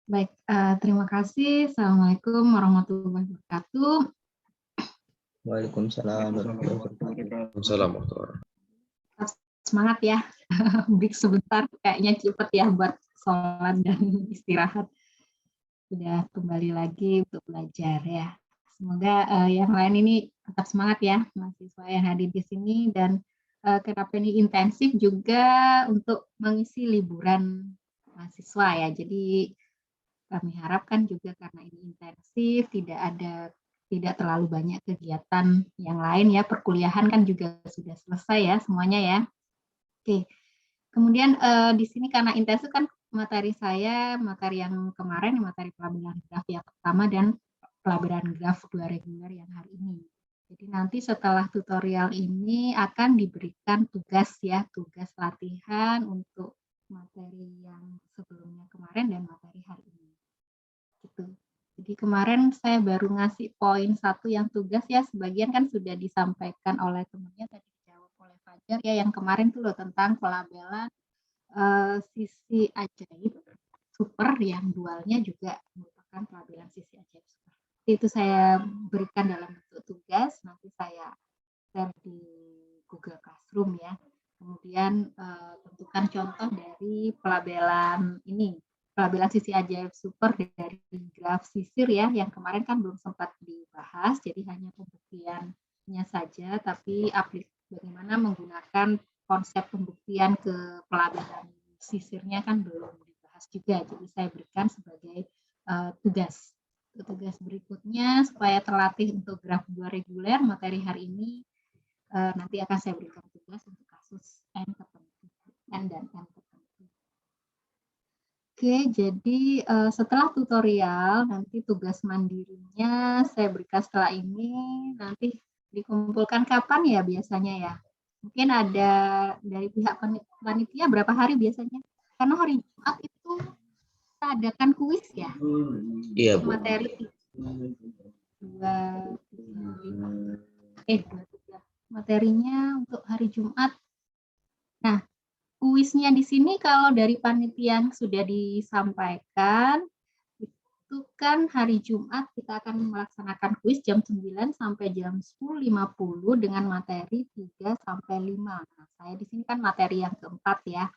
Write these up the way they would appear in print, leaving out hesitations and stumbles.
Baik, terima kasih. Assalamualaikum warahmatullahi wabarakatuh. Waalaikumsalam warahmatullahi wabarakatuh. Assalamualaikum. Semangat ya, break sebentar, kayaknya cepet ya buat sholat dan istirahat. Sudah kembali lagi untuk belajar ya. Semoga yang lain ini tetap semangat ya, mahasiswa yang hadir di sini, dan kenapa ini intensif juga untuk mengisi liburan mahasiswa ya. Jadi kami harapkan juga karena ini intensif, tidak terlalu banyak kegiatan yang lain ya, perkuliahan kan juga sudah selesai ya semuanya ya. Oke, kemudian di sini karena intensif kan materi saya, materi yang kemarin, materi pelabelan graf yang pertama dan pelabelan graf 2 reguler yang hari ini. Jadi nanti setelah tutorial ini akan diberikan tugas ya, tugas latihan untuk materi yang sebelumnya kemarin dan materi hari ini. Gitu. Jadi kemarin saya baru ngasih poin 1 yang tugas ya, sebagian kan sudah disampaikan oleh temannya, tadi dijawab oleh Fajar ya, yang kemarin tuh loh tentang pelabelan sisi ajaib super yang dualnya juga merupakan pelabelan sisi ajaib super. Itu saya berikan dalam bentuk tugas, nanti saya share di Google Classroom ya. Kemudian tentukan contoh dari pelabelan ini, pelabelan sisi ajaib super dari graf sisir ya, yang kemarin kan belum sempat dibahas, jadi hanya pembuktiannya saja, tapi bagaimana menggunakan konsep pembuktian ke pelabelan sisirnya kan belum dibahas juga, jadi saya berikan sebagai tugas. Tugas berikutnya supaya terlatih untuk graf 2 reguler materi hari ini, nanti akan saya berikan tugas untuk kasus N tertentu, N dan N tertentu. Oke, jadi setelah tutorial, nanti tugas mandirinya saya berikan setelah ini, nanti dikumpulkan kapan ya biasanya ya? Mungkin ada dari pihak panitia berapa hari biasanya? Karena hari Jumat itu kita adakan kuis ya? Iya, Bu. Materi 2, 3. Materinya untuk hari Jumat. Nah, kuisnya di sini kalau dari panitia sudah disampaikan, itu kan hari Jumat kita akan melaksanakan kuis jam 9 sampai jam 10.50 dengan materi 3 sampai 5. Nah, saya di sini kan materi yang keempat ya.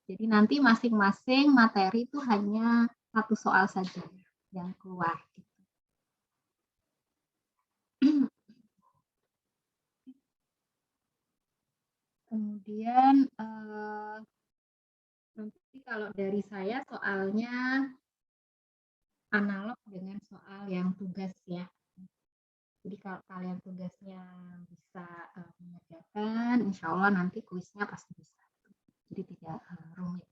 Jadi nanti masing-masing materi itu hanya 1 soal saja yang keluar. Kemudian nanti kalau dari saya soalnya analog dengan soal yang tugas ya. Jadi kalau kalian tugasnya bisa mengerjakan, insya Allah nanti kuisnya pasti bisa. Jadi tidak rumit.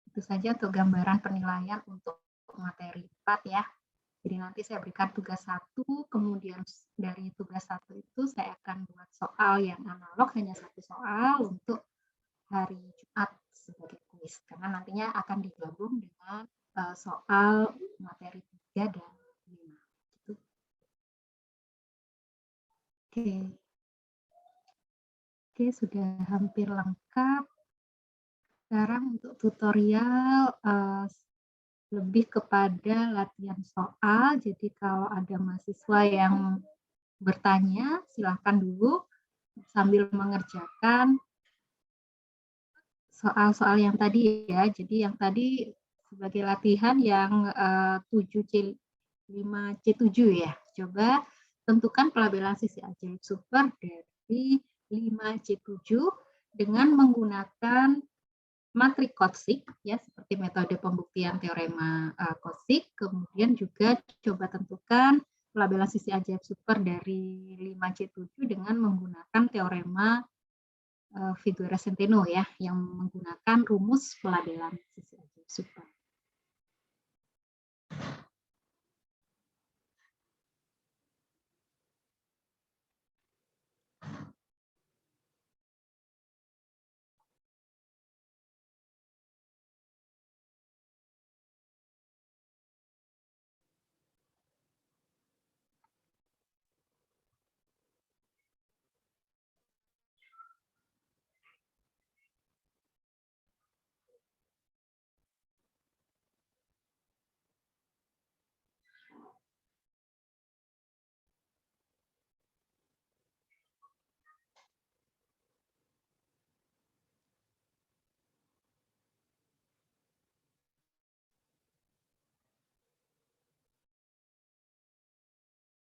Itu saja untuk gambaran penilaian untuk materi 4 ya. Jadi nanti saya berikan tugas 1, kemudian dari tugas 1 itu saya akan buat soal yang analog, hanya 1 soal untuk hari Jumat sebagai kuis. Karena nantinya akan digabung dengan soal materi 3 dan 5. Gitu. Oke, sudah hampir lengkap. Sekarang untuk tutorial lebih kepada latihan soal. Jadi kalau ada mahasiswa yang bertanya, silakan dulu sambil mengerjakan soal-soal yang tadi ya. Jadi yang tadi sebagai latihan yang 7C 5C7 ya. Coba tentukan pelabelan sisi ajaib super dari 5C7 dengan menggunakan matrik Kotsik ya, seperti metode pembuktian teorema Kotsik. Kemudian juga coba tentukan pelabelan sisi ajaib super dari 5C7 dengan menggunakan teorema Figueres-Centeno ya, yang menggunakan rumus pelabelan sisi ajaib super.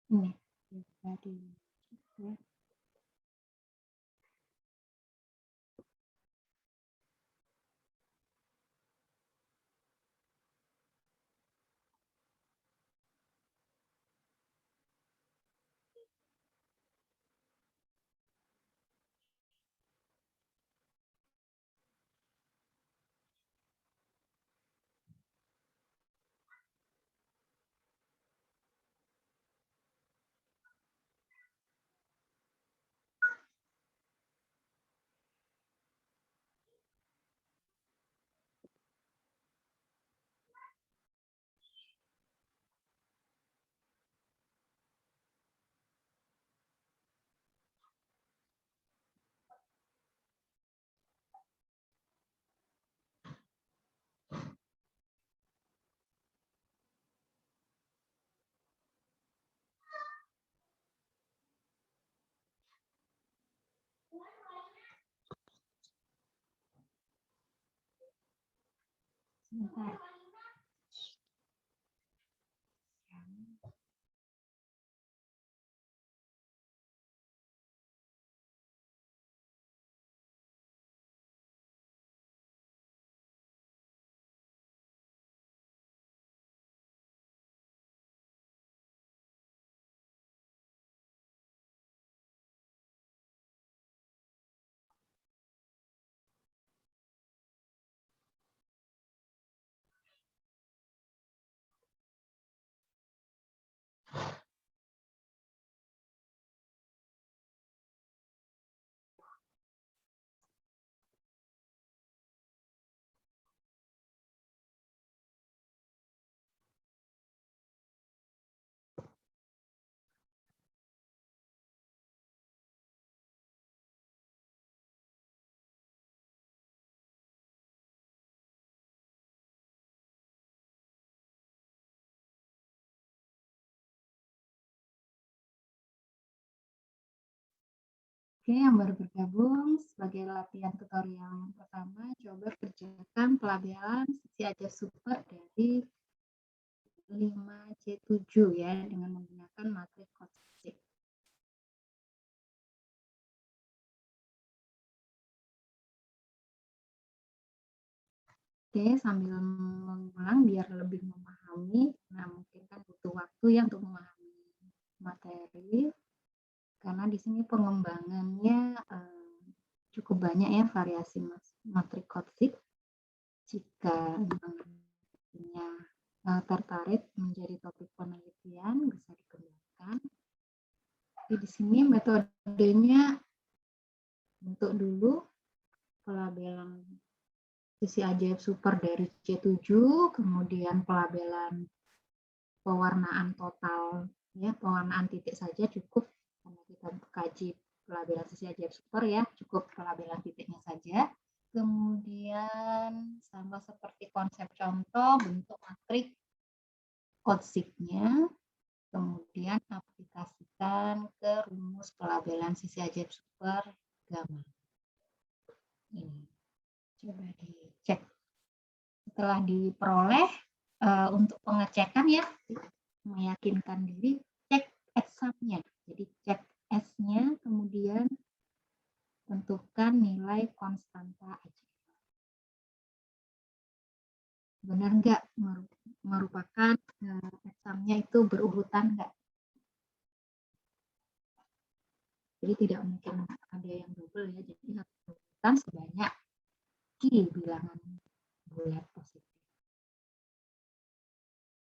Ini tadi. Ya. Sebentar. Oke, yang baru bergabung sebagai latihan tutorial yang pertama, coba kerjakan pelabelan sisi ajaib super dari 5C7 ya, dengan menggunakan matriks Kotsik. Oke, sambil mengulang biar lebih memahami, nah mungkin kan butuh waktu ya untuk memahami materi, karena di sini pengembangannya cukup banyak ya variasi matriks Kotsik. Jika punya tertarik menjadi topik penelitian, bisa dikembangkan. Jadi di sini metodenya bentuk dulu pelabelan sisi ajaib super dari C7, kemudian pelabelan pewarnaan total, ya pewarnaan titik saja cukup, karena kita kaji pelabelan sisi ajaib super ya, cukup pelabelan titiknya saja. Kemudian sama seperti konsep contoh, bentuk matriks Kotsiknya, kemudian aplikasikan ke rumus pelabelan sisi ajaib super gamma. Ini coba dicek. Setelah diperoleh, untuk pengecekan ya, meyakinkan diri, cek S-nya. Jadi cek S-nya, kemudian tentukan nilai konstanta aja. Benar nggak merupakan S-nya itu berurutan nggak? Jadi tidak mungkin ada yang double ya, jadi harus berurutan sebanyak Q bilangan bulat positif.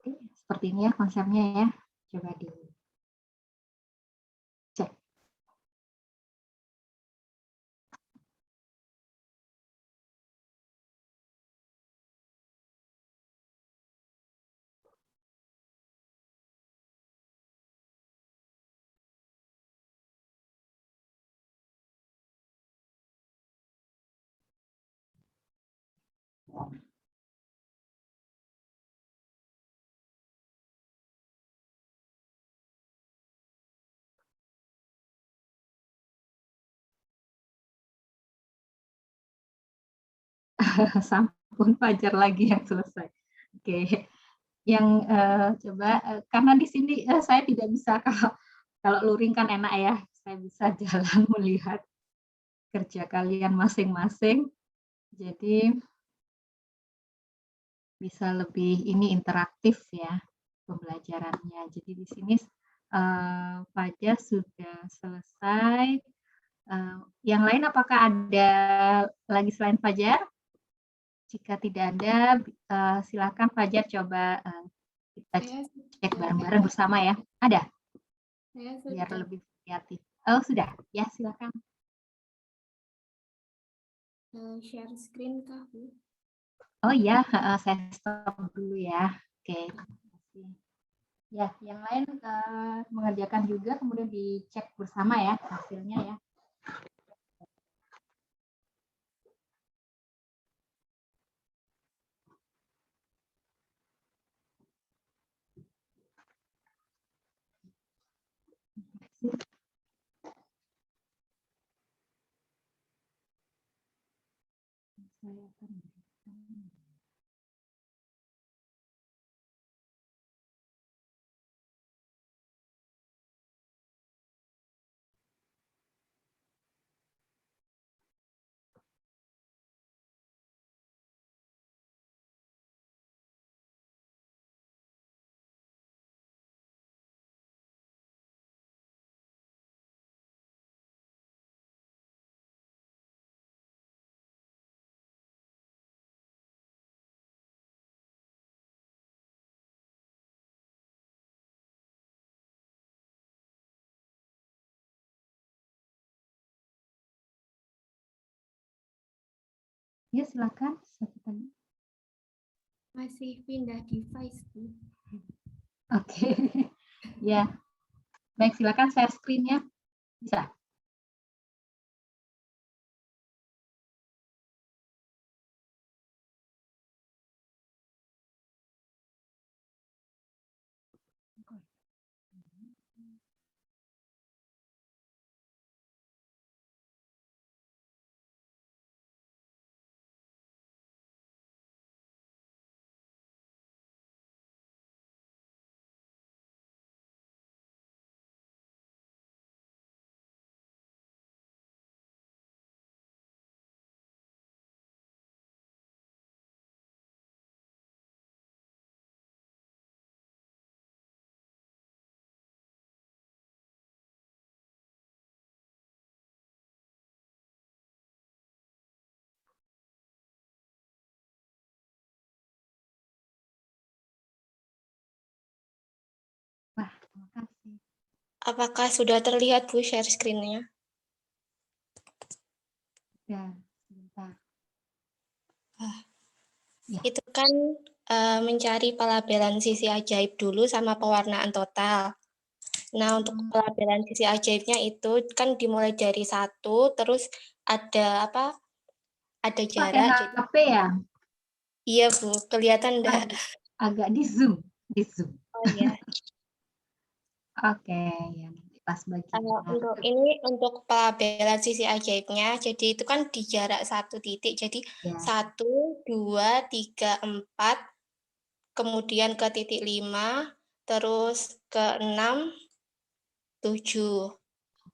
Oke, seperti ini ya konsepnya ya. Coba dicek. Sampun Fajar lagi yang selesai. Oke, yang coba karena di sini saya tidak bisa kalau luring kan enak ya, saya bisa jalan melihat kerja kalian masing-masing. Jadi bisa lebih ini interaktif ya pembelajarannya. Jadi di sini Fajar sudah selesai. Yang lain apakah ada lagi selain Fajar? Jika tidak ada, silakan Fajar coba kita cek bareng-bareng bersama ya. Ada? Biar lebih kreatif. Oh, sudah. Ya, silakan. Share screen kah, Bu? Oh iya, saya stop dulu ya. Oke, terima kasih. Ya, yang lain mengerjakan juga, kemudian dicek bersama ya hasilnya ya. Saya akan ya, silakan. Masih pindah device, Bu. Oke. Ya. Baik, silakan share screen-nya. Bisa. Wah, terima kasih. Apakah sudah terlihat, Bu, share screen-nya? Ya, sebentar. Itu kan mencari pelabelan sisi ajaib dulu sama pewarnaan total. Nah, untuk pelabelan sisi ajaibnya itu kan dimulai dari 1, terus ada apa? Ada Pakai jarak. HP ya? Iya, Bu. Kelihatan enggak? Agak di zoom. Oh iya. Oke, ya nanti pas bagian. Untuk pelabelan sisi ajaibnya, jadi itu kan di jarak 1 titik. Jadi Ya. 1, 2, 3, 4, kemudian ke titik 5, terus ke 6, 7.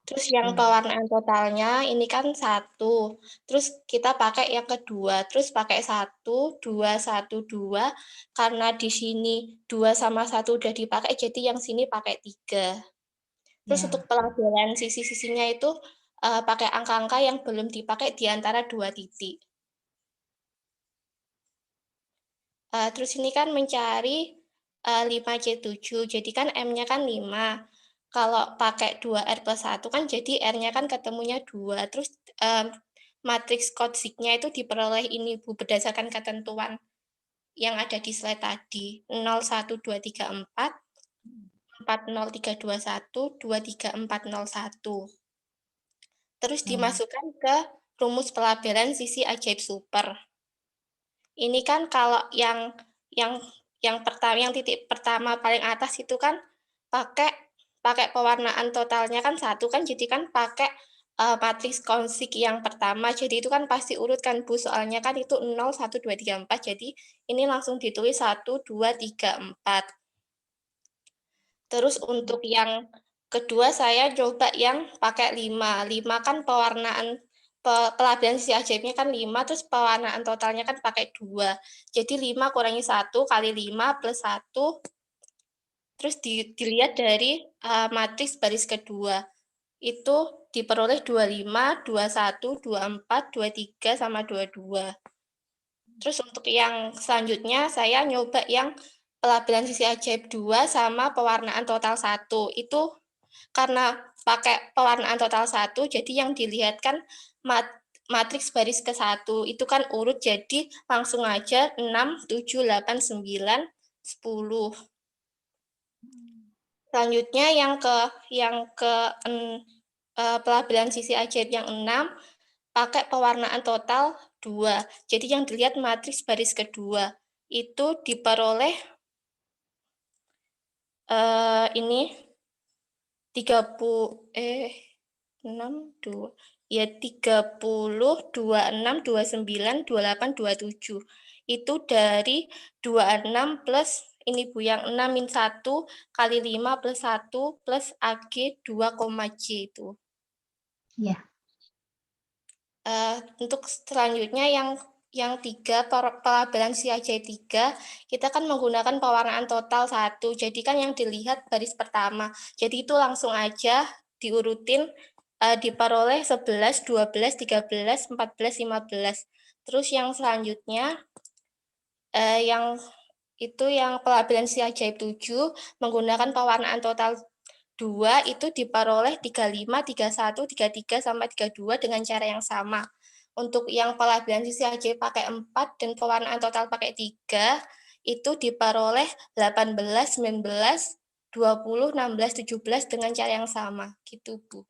Terus yang pewarnaan totalnya ini kan 1. Terus kita pakai yang kedua. Terus pakai 1, 2, 1, 2. Karena di sini 2 sama 1 udah dipakai, jadi yang sini pakai 3. Terus untuk pelabelan sisi-sisinya itu pakai angka-angka yang belum dipakai di antara 2 titik. Terus ini kan mencari 5C7, jadi kan M-nya kan 5. Kalau pakai 2R+1 kan jadi R-nya kan ketemunya 2. Terus matriks Kauzig-nya itu diperoleh ini, Bu, berdasarkan ketentuan yang ada di slide tadi. 0, 1, 2, 3, 4, 4, 0, 3, 2, 1, 2, 3, 4, 0, 1. Terus dimasukkan ke rumus pelabelan sisi ajaib super. Ini kan kalau yang titik pertama paling atas itu kan pakai pewarnaan totalnya kan 1 kan, jadi kan pakai matriks konsik yang pertama. Jadi itu kan pasti urut kan Bu, soalnya kan itu 0, 1, 2, 3, 4. Jadi ini langsung ditulis 1, 2, 3, 4. Terus untuk yang kedua saya coba yang pakai 5. 5 kan pewarnaan pelabelan sisi ajaibnya kan 5, terus pewarnaan totalnya kan pakai 2. Jadi 5 kurangi 1 kali 5 plus 1, terus dilihat dari matriks baris kedua. Itu diperoleh 25, 21, 24, 23, sama 22. Terus untuk yang selanjutnya saya nyoba yang pelabelan sisi ajaib 2 sama pewarnaan total 1. Itu karena pakai pewarnaan total 1, jadi yang dilihat kan matriks baris ke-1. Itu kan urut, jadi langsung aja 6, 7, 8, 9, 10. Selanjutnya yang ke pelabelan sisi ajaib yang 6 pakai pewarnaan total 2. Jadi yang dilihat matriks baris kedua itu diperoleh ini 30 6 2 ya 30 26 29 28 27. Itu dari 26 plus ini Bu yang 6 min 1 kali 5 plus 1 plus AG 2, J itu. Iya. Untuk selanjutnya yang 3 pelabelan si ajaib 3, kita kan menggunakan pewarnaan total 1. Jadi kan yang dilihat baris pertama. Jadi itu langsung aja diurutin diperoleh 11, 12, 13, 14, 15. Terus yang selanjutnya yang pelabelan si ajaib 7 menggunakan pewarnaan total 2 itu diperoleh 35, 31, 33, sampai 32 dengan cara yang sama. Untuk yang pelabelan sisi ajaib pakai 4 dan pewarnaan total pakai 3, itu diperoleh 18, 19, 20, 16, 17 dengan cara yang sama. Gitu, Bu.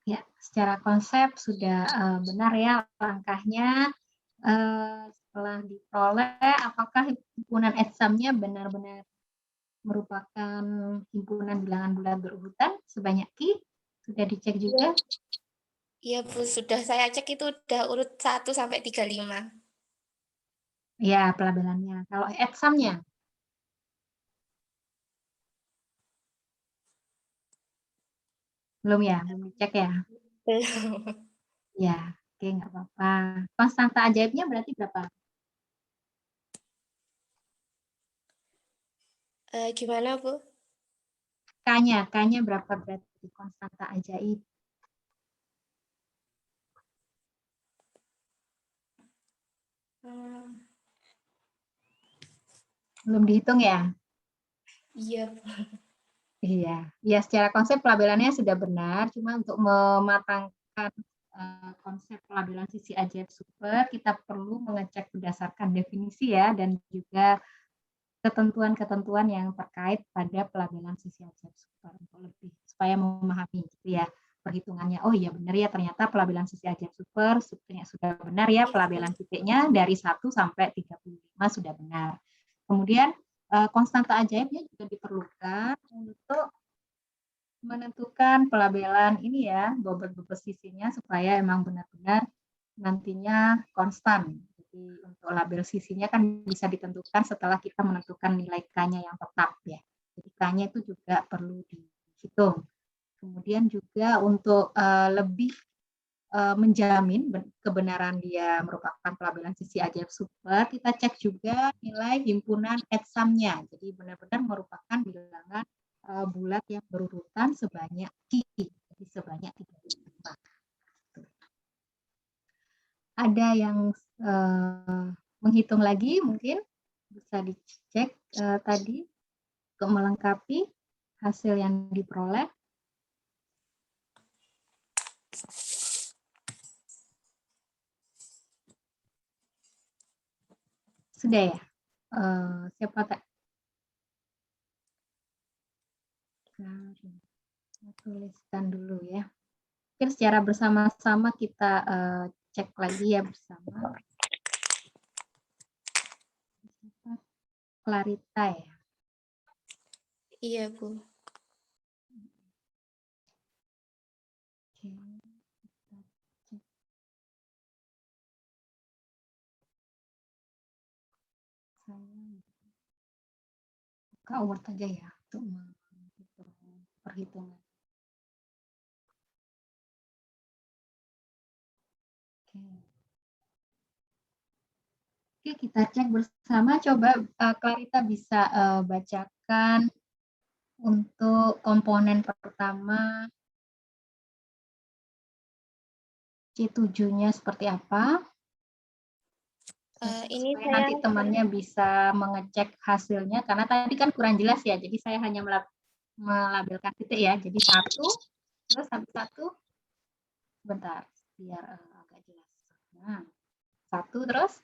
Ya, secara konsep sudah benar ya langkahnya. Setelah diperoleh, apakah himpunan examnya benar-benar merupakan himpunan bilangan bulat berurutan sebanyak Q? Sudah dicek juga? Iya, Bu. Sudah saya cek itu udah urut 1 sampai 35. Ya, pelabelannya. Kalau examnya? Belum ya? Belum dicek ya? Belum. Ya, oke, nggak apa-apa. Konstanta ajaibnya berarti berapa? Gimana, Bu? K-nya berapa berarti konstanta ajaib? Belum dihitung ya? Iya, Bu. Iya, ya secara konsep pelabelannya sudah benar, cuma untuk mematangkan konsep pelabelan sisi ajaib super, kita perlu mengecek berdasarkan definisi ya, dan juga ketentuan-ketentuan yang terkait pada pelabelan sisi ajaib super untuk lebih supaya memahami gitu ya perhitungannya. Oh iya benar ya, ternyata pelabelan sisi ajaib super sudah benar ya, pelabelan titiknya dari 1 sampai 35 sudah benar. Kemudian konstanta ajaibnya juga diperlukan untuk menentukan pelabelan ini ya, bobot-bobot sisinya supaya emang benar-benar nantinya konstan. Jadi untuk label sisinya kan bisa ditentukan setelah kita menentukan nilai K-nya yang tetap ya. Jadi K-nya itu juga perlu dihitung. Kemudian juga untuk lebih menjamin kebenaran dia merupakan pelabelan sisi ajaib super, kita cek juga nilai himpunan examnya. Jadi benar-benar merupakan bilangan bulat yang berurutan sebanyak Q, jadi sebanyak 35. Ada yang menghitung lagi mungkin bisa dicek tadi untuk melengkapi hasil yang diperoleh. Sudah ya? Siapa tak? Tuliskan dulu ya. Mungkin secara bersama-sama kita cek lagi ya bersama. Clarita ya? Iya, Bu. Oke, kita cek. Saya buka Word aja ya untuk menghitung perhitungan. Oke. Oke, kita cek bersama. Coba Clarita bisa bacakan untuk komponen pertama C7-nya seperti apa. Ini Supaya saya nanti temannya bisa mengecek hasilnya, karena tadi kan kurang jelas ya, jadi saya hanya melabelkan titik ya, jadi 1, terus habis 1, bentar, biar agak jelas. Nah, 1 terus,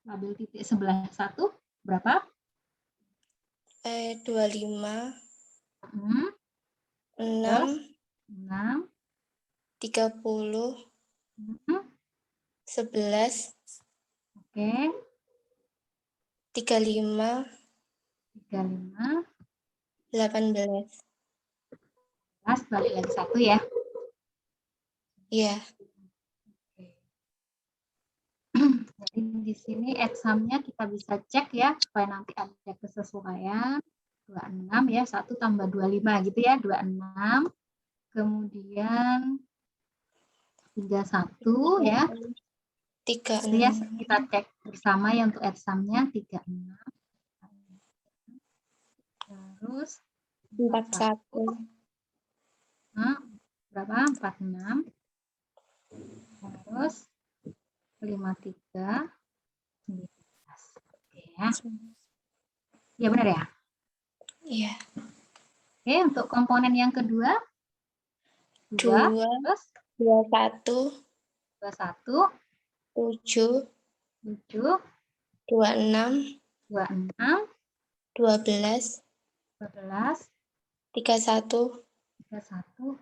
label titik sebelah 1, berapa? 25, 6, Terus, 6, 30, 11, oke, 35, 35, 18. balik lagi 1 ya. Iya. Jadi di sini exam-nya kita bisa cek ya, supaya nanti ada kesesuaian. 26 ya, 1 tambah 25 gitu ya, 26. Kemudian 31 ya. 36. Jadi ya kita cek bersama ya untuk exam-nya 36. Terus 41. Nah, berapa? 46. Terus 53. 19. Oke ya. Ya benar ya? Iya. Oke, untuk komponen yang kedua 2, 2, terus 21, 21, 7, 7, 26, 26, 12, 12, 31, 31,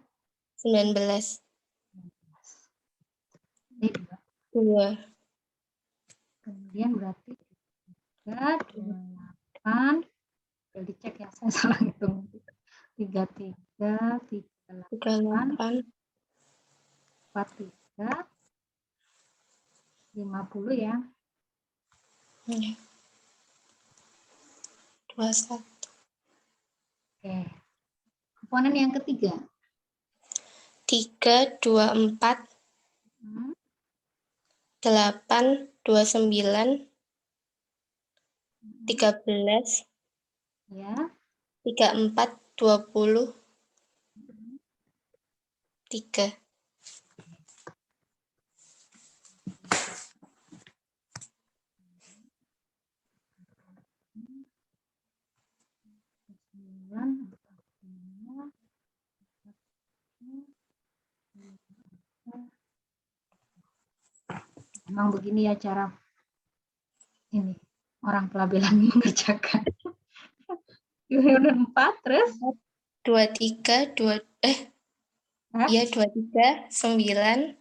19. 19. Ini 2. Kemudian berarti 3, 28. Udah dicek ya, saya salah hitung. 33, 38, 43, 50 ya. 21. Oke. Komponen yang ketiga. 3, 24, 8, 29, 13, Ya. 34, 20, 3. Memang begini ya cara ini orang pelabelan mengerjakan. Unit 4 terus 23, 2, iya 23, 9,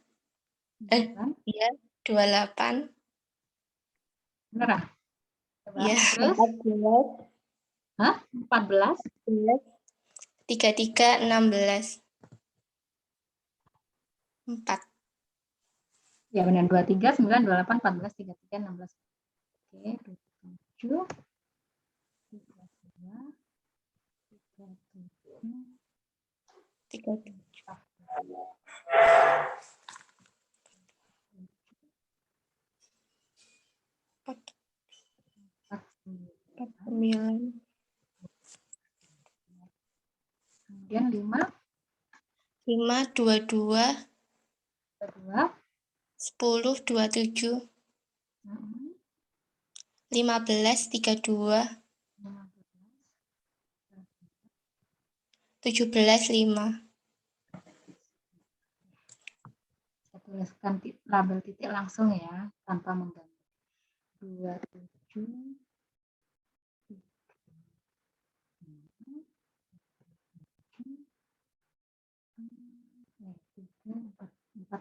iya 28, bener ah? iya Terus 14, 14, 33, 16, 4. ya benar 23, 9, 28, 14, 33, 16. Oke, 27, 32, 37, 49, kemudian 5, 5, 22, 2, 10, 27, 15, 32, 17, 5. saya tuliskan label titik langsung ya, tanpa mengganggu. 27, 4.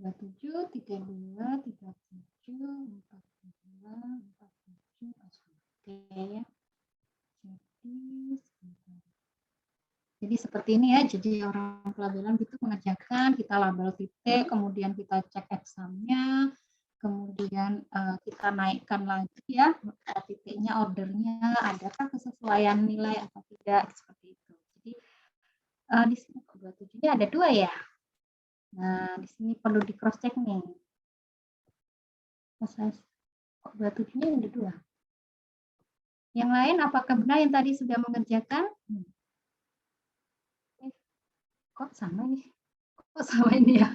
27, 32, 37, 42, 47. Oke ya. Jadi seperti ini ya. Jadi orang pelabelan itu mengerjakan, kita label titik, kemudian kita cek examnya, kemudian kita naikkan lagi ya titiknya, ordernya, adakah kesesuaian nilai atau tidak, seperti itu. Jadi di sini 27 ini ada 2 ya. Nah, di sini perlu di cross check nih. Proses 27-nya ada 2. Yang lain apakah benar yang tadi sudah mengerjakan? Kok sama nih? Kok sama ini ya?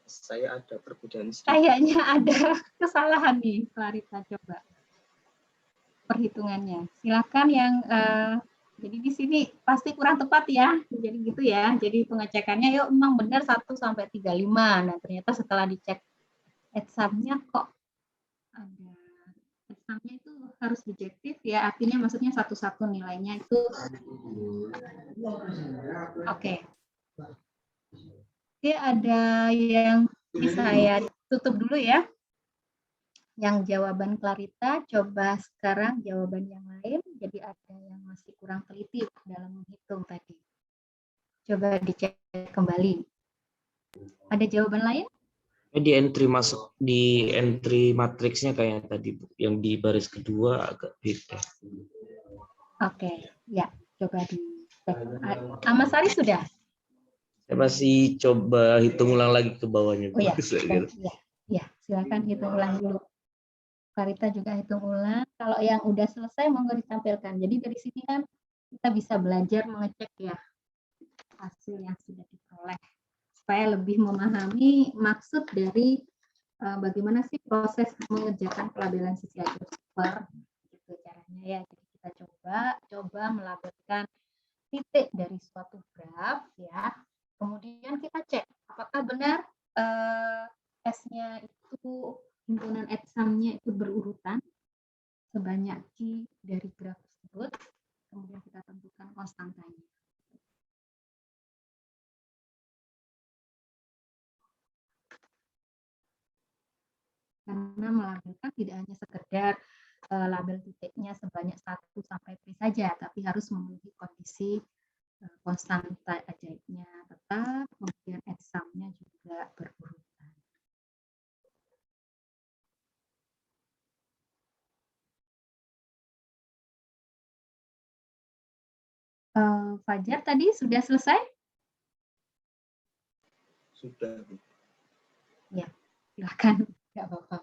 Saya ada perbedaan sedikit. Kayaknya ada kesalahan nih, Clarita, coba perhitungannya. Silakan yang jadi di sini pasti kurang tepat ya. Jadi gitu ya. Jadi pengecekannya yuk memang benar 1 sampai 35. Nah, ternyata setelah dicek examnya kok ada examnya itu harus objektif ya. Artinya maksudnya satu-satu nilainya itu oke. Oke, ada yang bisa saya tutup dulu ya. Yang jawaban Clarita, coba sekarang jawaban yang lain. Jadi ada yang masih kurang teliti dalam menghitung tadi. Coba dicek kembali. Ada jawaban lain? Di entry masuk di entry matriksnya kayak tadi Bu, yang di baris kedua agak beda. Oke, ya coba dicek. Mas Ari sudah? Saya masih coba hitung ulang lagi ke bawahnya. Oh ya, Bu. ya, silakan hitung ulang dulu. Clarita juga hitung ulang. Kalau yang udah selesai monggo ditampilkan. Jadi dari sini kan kita bisa belajar mengecek ya hasil yang sudah diperoleh supaya lebih memahami maksud dari bagaimana sih proses mengerjakan pelabelan sisi ajaib super, gitu caranya ya. Jadi kita coba melabelkan titik dari suatu graf ya. Kemudian kita cek apakah benar S-nya itu himpunan examnya itu berurutan sebanyak Q dari graf tersebut. Kemudian kita tentukan konstantanya. Karena melabelkan tidak hanya sekedar label titiknya sebanyak 1 sampai P saja, tapi harus memenuhi kondisi konstanta ajaibnya tetap, kemudian examnya juga berurutan. Fajar tadi sudah selesai? Sudah. Ya, silakan. Nggak apa-apa.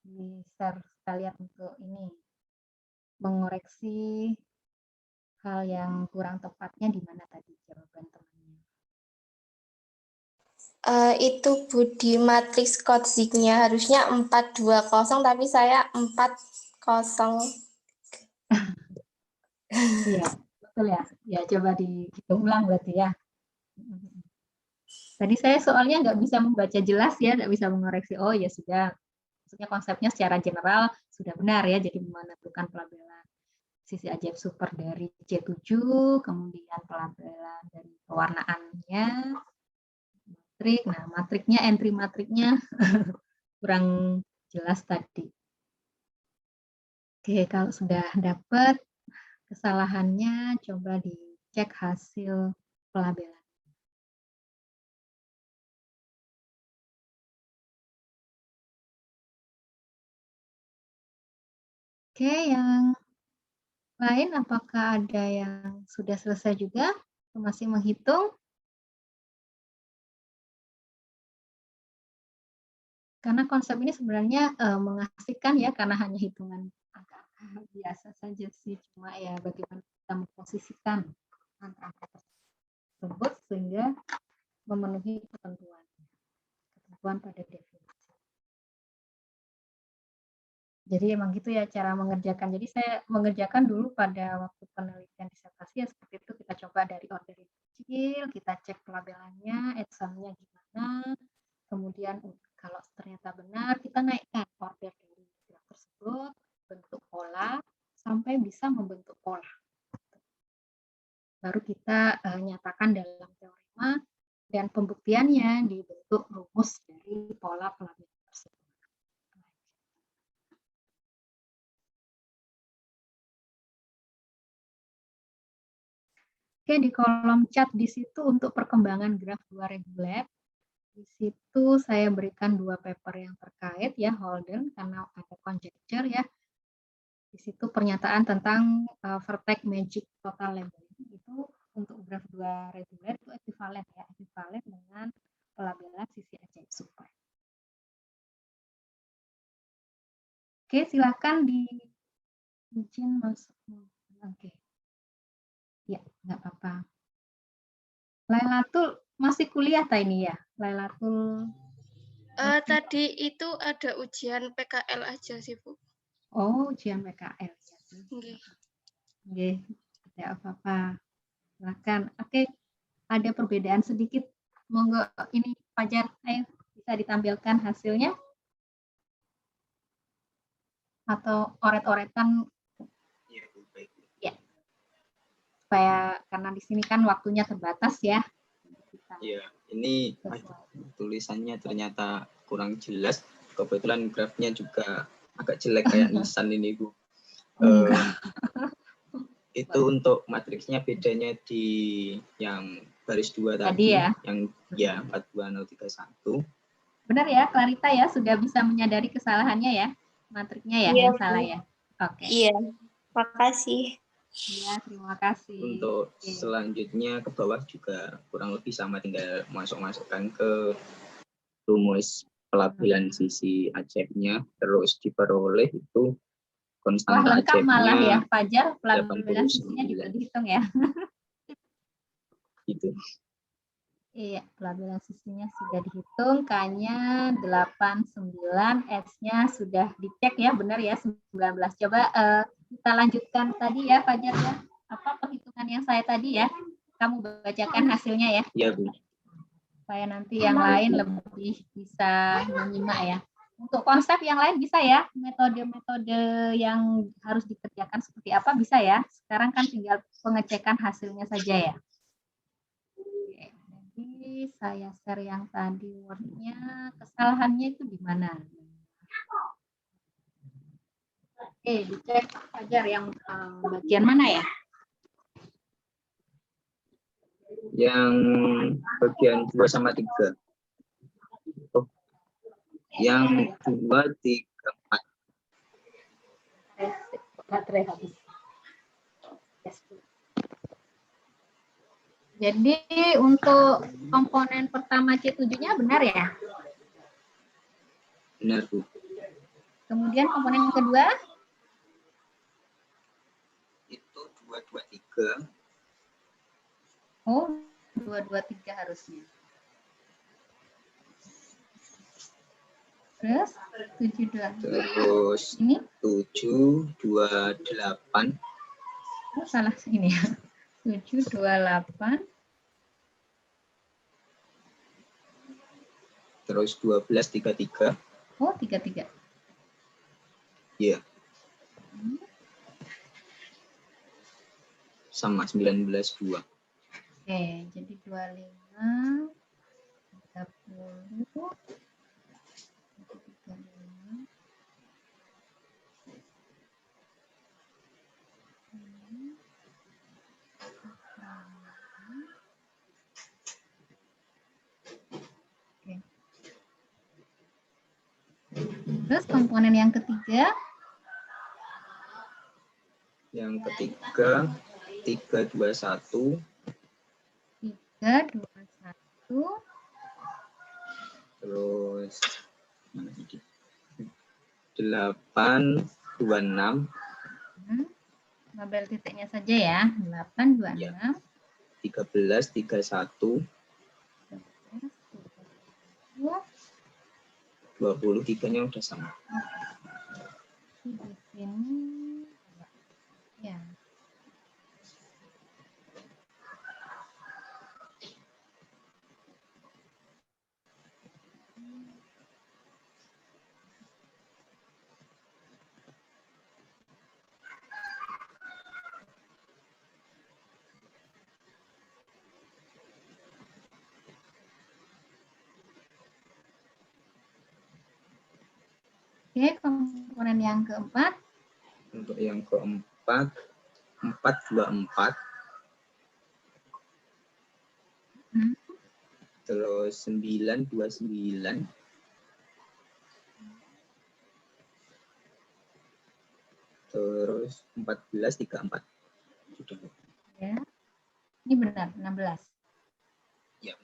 Di-share sekalian untuk ini mengoreksi hal yang kurang tepatnya di mana tadi jawaban temannya. Itu Bu, di matriks Kotzig-nya harusnya 420 tapi saya 40. Iya, betul ya. Ya, coba dihitung ulang berarti ya. Tadi saya soalnya nggak bisa membaca jelas ya, nggak bisa mengoreksi. Oh ya sudah, maksudnya konsepnya secara general sudah benar ya, jadi menentukan pelabelan sisi ajaib super dari C7, kemudian pelabelan dari pewarnaannya, matrik. Nah, matriknya, entry matriknya kurang jelas tadi. Oke, kalau sudah dapat kesalahannya, coba dicek hasil pelabelan. Oke, yang lain apakah ada yang sudah selesai juga? Masih menghitung? Karena konsep ini sebenarnya mengasihkan ya, karena hanya hitungan angka-angka biasa saja sih. Cuma ya bagaimana kita memposisikan angka-angka tersebut sehingga memenuhi ketentuan pada definisi. Jadi emang gitu ya cara mengerjakan. Jadi saya mengerjakan dulu pada waktu penelitian disertasi ya seperti itu. Kita coba dari order yang kecil, kita cek pelabelannya, examnya gimana, kemudian kalau ternyata benar, kita naikkan order dari graf tersebut, bentuk pola, sampai bisa membentuk pola. Baru kita nyatakan dalam teorema dan pembuktiannya dibentuk rumus dari pola pelabelan tersebut. Oke, di kolom chat di situ untuk perkembangan graf 2 reguler, di situ saya berikan 2 paper yang terkait ya, Holden, karena ada conjecture ya. Di situ pernyataan tentang vertex magic total labeling itu untuk graf 2 reguler itu ekuivalen ya, ekuivalen dengan pelabelan sisi ajaib supply. Oke, silakan izin masuk. Oke. Ya, nggak apa-apa. Lailatul masih kuliah ini ya? Lailatul. Tadi itu ada ujian PKL aja sih, Bu. Oh, ujian PKL. Nggih. Nggih, tidak apa-apa. Silakan. Oke, ada perbedaan sedikit. Monggo ini Fajar, ayo bisa ditampilkan hasilnya atau oret-oretan Iya, Bu, baik. ya. Supaya karena di sini kan waktunya terbatas ya. Iya, ini tulisannya ternyata kurang jelas. Kebetulan grafnya juga agak jelek kayak nisan ini, Bu. Itu untuk matriksnya bedanya di yang baris 2 tadi ya, yang ya 42031. Benar ya, Clarita ya sudah bisa menyadari kesalahannya ya, matriknya ya Iya, yang salah ya. Oke. Iya, makasih. Iya, terima kasih. Untuk selanjutnya ke bawah juga kurang lebih sama, tinggal masukkan ke rumus pelabelan sisi ajaibnya, terus diperoleh itu Wah, konstanta lengkap malah ya, ajaibnya Fajar, pelabelan sisinya 89. juga dihitung ya. Gitu. Iya, pelabelan sisinya sudah dihitung, K-nya 89, S-nya sudah dicek ya, benar ya 19. Coba kita lanjutkan tadi ya, Fajar ya. Apa perhitungan yang saya tadi ya? Kamu bacakan hasilnya ya. Iya, Bu. Supaya nanti yang lain lebih bisa menyimak ya. Untuk konsep yang lain bisa ya, metode-metode yang harus dikerjakan seperti apa bisa ya. Sekarang kan tinggal pengecekan hasilnya saja ya. Oke, jadi saya share yang tadi Word-nya, kesalahannya itu di mana? Oke, dicek Fajar yang bagian mana ya? Yang bagian 2 sama 3. Oh, yang 2, 3, 4. Baterai habis. Jadi untuk komponen pertama C7-nya benar ya? Benar, Bu. Kemudian komponen kedua? Itu 223. Oh, 223 harusnya. Terus 72. Terus Ini 728. oh, salah ini ya. 728. Terus 1233. Oh, 33. Iya. Sama 19,2. Oke, jadi 25, 30, 35. Oke. Terus komponen yang ketiga? Yang ketiga 321. 321. Terus mana ini? 826. Label titiknya saja ya. 826. Ya. 1331. 23-nya udah sama. Di sini ya. Oke, komponen yang keempat. Untuk yang keempat, 424. Terus 929. Terus 1434. Sudah. Ya. Ini benar, 16. Ya.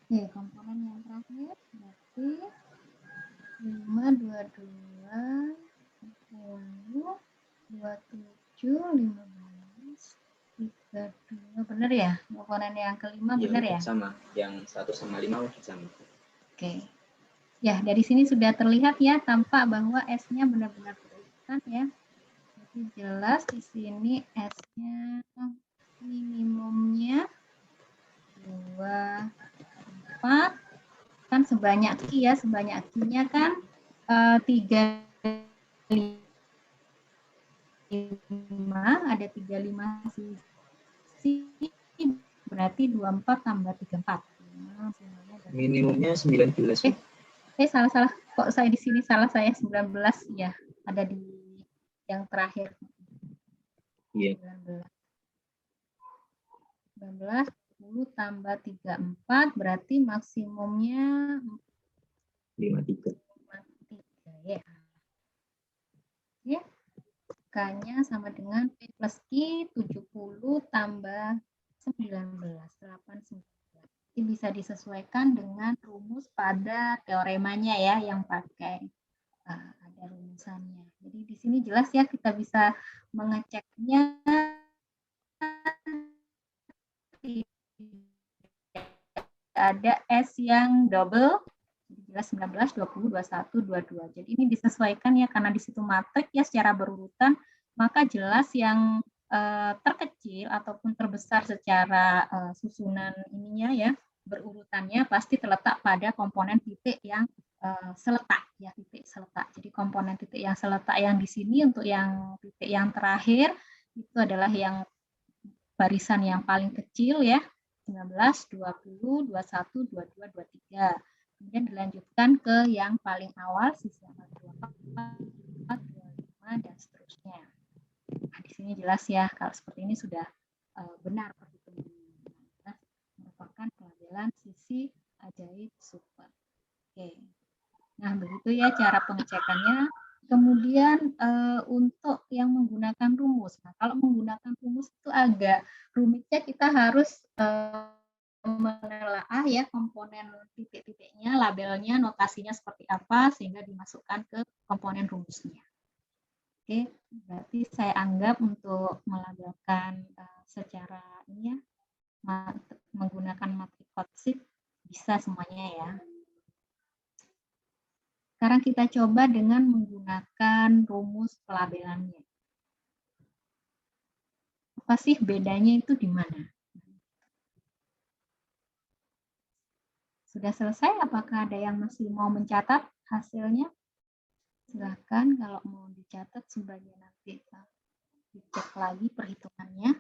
Oke, komponen yang terakhir berarti 5, 22, 10, 27, 15, 32. Benar ya? Komponen yang kelima Ya, benar udah ya? sama. Yang 1 sama 5 udah sama. Oke. Ya, dari sini sudah terlihat ya, tampak bahwa S-nya benar-benar berurutan ya. Jadi jelas di sini S-nya minimumnya 2, 4. Kan sebanyak Q ya, sebanyak Q-nya kan 3, 5, ada 35 sisi, berarti 24 tambah 34. Minimumnya 19. Salah. Kok saya di sini salah, saya 19 ya. Ada di yang terakhir. Iya. 19, 10 tambah 34 berarti maksimumnya 53. 53 ya. Ya. K-nya sama dengan P plus Q 70 tambah 19, 89. Ini bisa disesuaikan dengan rumus pada teoremanya ya, yang pakai ada rumusannya. Jadi di sini jelas ya, kita bisa mengeceknya ada S yang double, jelas 19, 20, 21, 22. Jadi ini disesuaikan ya, karena di situ matrik ya secara berurutan, maka jelas yang terkecil ataupun terbesar secara susunan ininya ya, berurutannya pasti terletak pada komponen titik yang seletak ya, titik seletak. Jadi komponen titik yang seletak yang di sini untuk yang titik yang terakhir itu adalah yang barisan yang paling kecil ya, 19, 20, 21, 22, 23. Kemudian dilanjutkan ke yang paling awal, sisi 24, 25, dan seterusnya. Nah, di sini jelas ya, kalau seperti ini sudah benar perhitungannya. Merupakan pelabelan sisi ajaib super. Oke. Nah, begitu ya cara pengecekannya. Kemudian untuk yang menggunakan rumus. Nah, kalau menggunakan rumus itu agak rumitnya, kita harus menelaah ya komponen titik-titiknya, labelnya, notasinya seperti apa, sehingga dimasukkan ke komponen rumusnya. Oke, berarti saya anggap untuk melabelkan secara ini ya, menggunakan matrik Kotsik bisa semuanya ya. Sekarang kita coba dengan menggunakan rumus pelabelannya. Apa sih bedanya itu di mana? Sudah selesai? Apakah ada yang masih mau mencatat hasilnya? Silakan kalau mau dicatat sebagai nanti dicek lagi perhitungannya.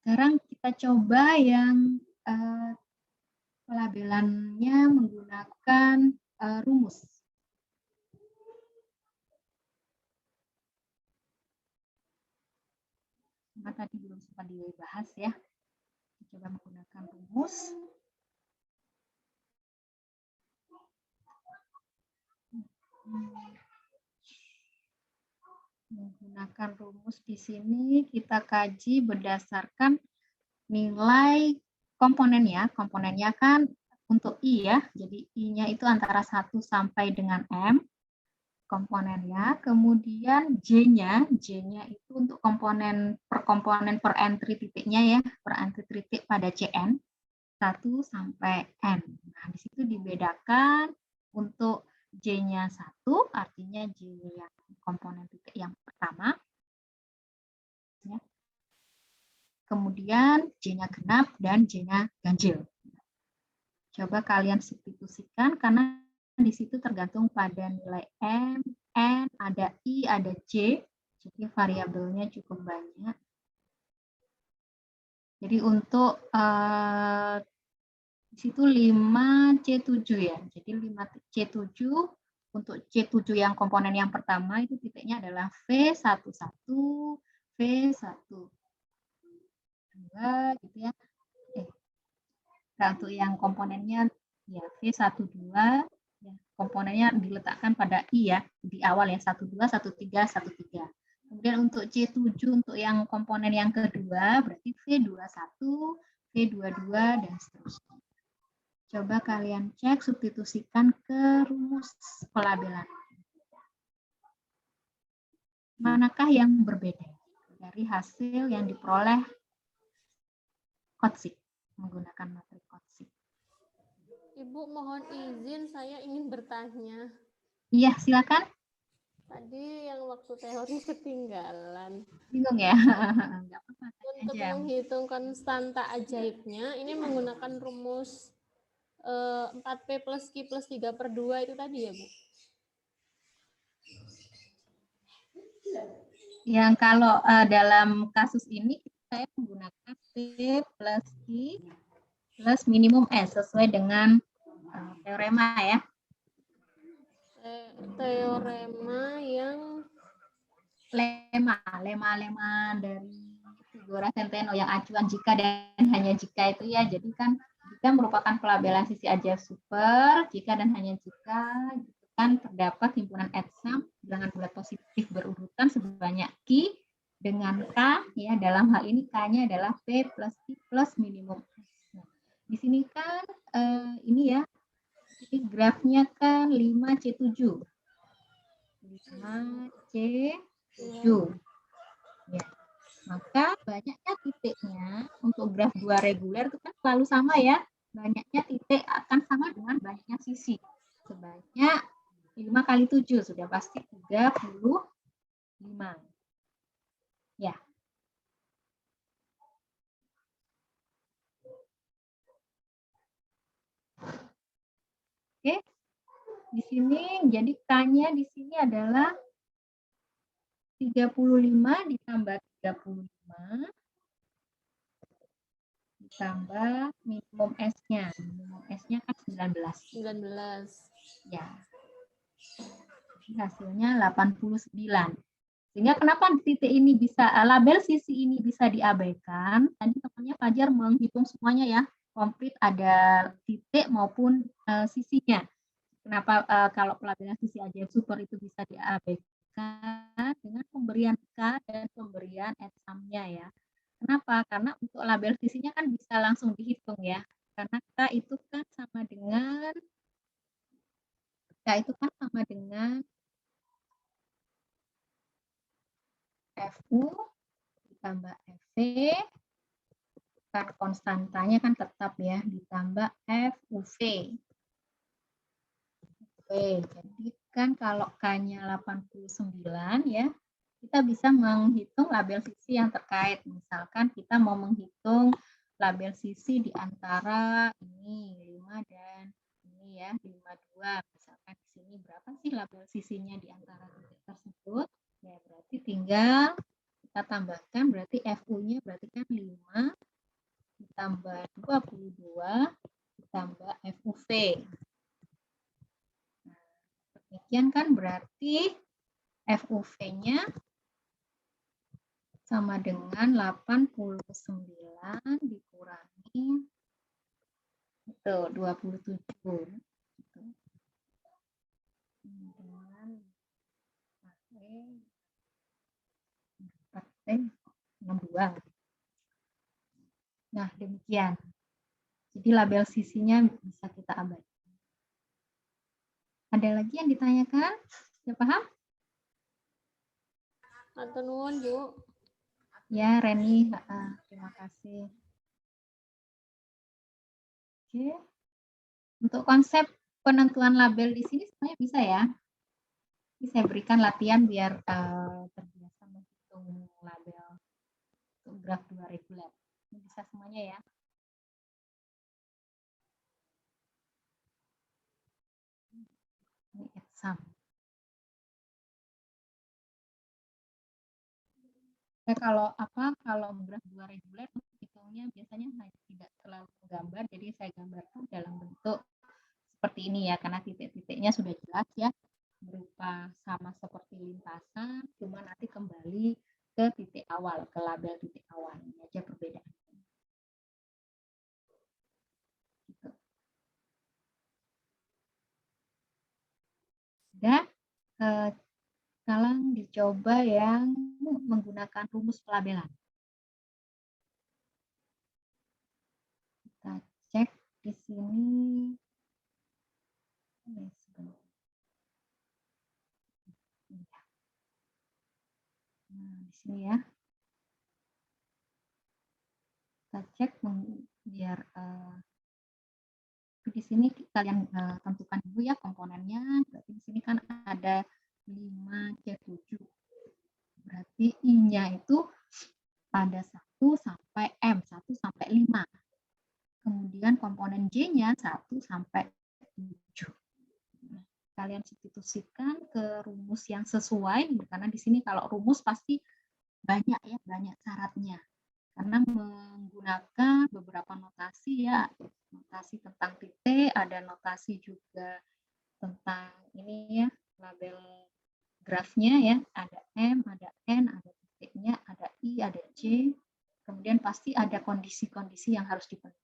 Sekarang kita coba yang pelabelannya menggunakan rumus. Nah, tadi belum sempat dibahas ya. Kita coba menggunakan rumus. Menggunakan rumus di sini kita kaji berdasarkan nilai komponennya. Komponennya kan untuk I ya, jadi I-nya itu antara 1 sampai dengan M komponennya. Kemudian J-nya itu untuk komponen per entry titiknya ya, per entry titik pada CN. 1 sampai N. Nah, di situ dibedakan untuk J-nya 1, artinya J yang komponen titik yang pertama. Ya. Kemudian J-nya genap dan J-nya ganjil. Coba kalian substitusikan karena di situ tergantung pada nilai M, N, ada I, ada J. Jadi variabelnya cukup banyak. Jadi untuk di situ 5C7 ya. Jadi 5C7 untuk C7 yang komponen yang pertama itu titiknya adalah V11, V1, 2 gitu ya. Nah, untuk yang komponennya ya V12 ya, komponennya diletakkan pada I ya, di awal ya 12, 13, 13. Kemudian untuk C7 untuk yang komponen yang kedua berarti V21, V22 dan seterusnya. Coba kalian cek substitusikan ke rumus pelabelan. Manakah yang berbeda dari hasil yang diperoleh Kotsik menggunakan materi Kotsik? Ibu mohon izin, saya ingin bertanya. Iya, silakan. Tadi yang waktu teori ketinggalan. Bingung ya? Enggak apa-apa. Untuk menghitung konstanta ajaibnya, ini menggunakan rumus 4P plus Q plus 3/2 itu tadi ya, Bu? Yang kalau dalam kasus ini saya menggunakan P plus Q plus minimum S sesuai dengan teorema ya. Teorema yang lema dari Figura Centeno yang acuan jika dan hanya jika itu ya. Jadi kan jika merupakan pelabelan sisi ajaib super, jika dan hanya jika gitu kan terdapat himpunan etsam bilangan bulat positif berurutan sebanyak Q dengan K ya, dalam hal ini K-nya adalah P plus Q plus minimum S. Nah, di sini kan ini ya, ini grafnya kan 5C7. 5C7. Ya. Maka banyaknya titiknya untuk graf 2 reguler itu kan selalu sama ya. Banyaknya titik akan sama dengan banyaknya sisi. Sebanyak 5 kali 7 sudah pasti 35. Ya. Oke. Di sini jadi K-nya di sini adalah 35 ditambah 35 ditambah minimum S-nya. Minimum S-nya kan 19. 19. Ya. Hasilnya 89. Sehingga kenapa titik ini bisa, label sisi ini bisa diabaikan? Tadi temannya Fajar menghitung semuanya ya, komplit ada titik maupun sisinya. Kenapa kalau pelabelan sisi ajaib super itu bisa diabaikan dengan pemberian K dan pemberian etsamnya ya. Kenapa? Karena untuk label sisinya kan bisa langsung dihitung ya. Karena K itu kan sama dengan FU ditambah FV, kan konstantanya kan tetap ya, ditambah FUV. Oke, jadi kan kalau K-nya 89 ya, kita bisa menghitung label sisi yang terkait. Misalkan kita mau menghitung label sisi di antara ini 5 dan ini ya, 52. Misalkan di sini berapa sih label sisinya di antara titik tersebut? Ya, berarti tinggal kita tambahkan, berarti FU-nya berarti kan 5 ditambah 22 ditambah FUV. Nah, demikian kan berarti FUV-nya sama dengan 89 dikurangi itu 27. Gitu. Dengan 62. Nah, demikian. Jadi label sisinya bisa kita abaikan. Ada lagi yang ditanyakan? Sudah paham? Matur nuwun, Bu. Ya, Reni, terima kasih. Oke. Untuk konsep penentuan label di sini sebenarnya bisa ya. Ini saya berikan latihan biar terbiasa menghitung label untuk graf dua reguler. Ini bisa semuanya ya. Ini exam. Kalau graf dua reguler hitungnya biasanya tidak terlalu gambar, jadi saya gambarkan dalam bentuk seperti ini ya, karena titik-titiknya sudah jelas ya, berupa sama seperti lintasan, cuma nanti kembali ke titik awal, ke label titik awal. Ini aja perbedaannya. Gitu. Sudah, sekarang dicoba yang menggunakan rumus pelabelan. Kita cek di sini. Nah, di sini ya. Kita cek biar di sini kalian tentukan dulu ya komponennya. Berarti di sini kan ada 5C7. Berarti I-nya itu pada 1 sampai M, 1 sampai 5. Kemudian komponen J-nya 1 sampai 7. Kalian substitusikan ke rumus yang sesuai, karena di sini kalau rumus pasti banyak ya, banyak syaratnya. Karena menggunakan beberapa notasi ya, notasi tentang titik, ada notasi juga tentang ini ya, label grafnya ya, ada M, ada N, ada titiknya, ada I, ada J, kemudian pasti ada kondisi-kondisi yang harus dipenuhi.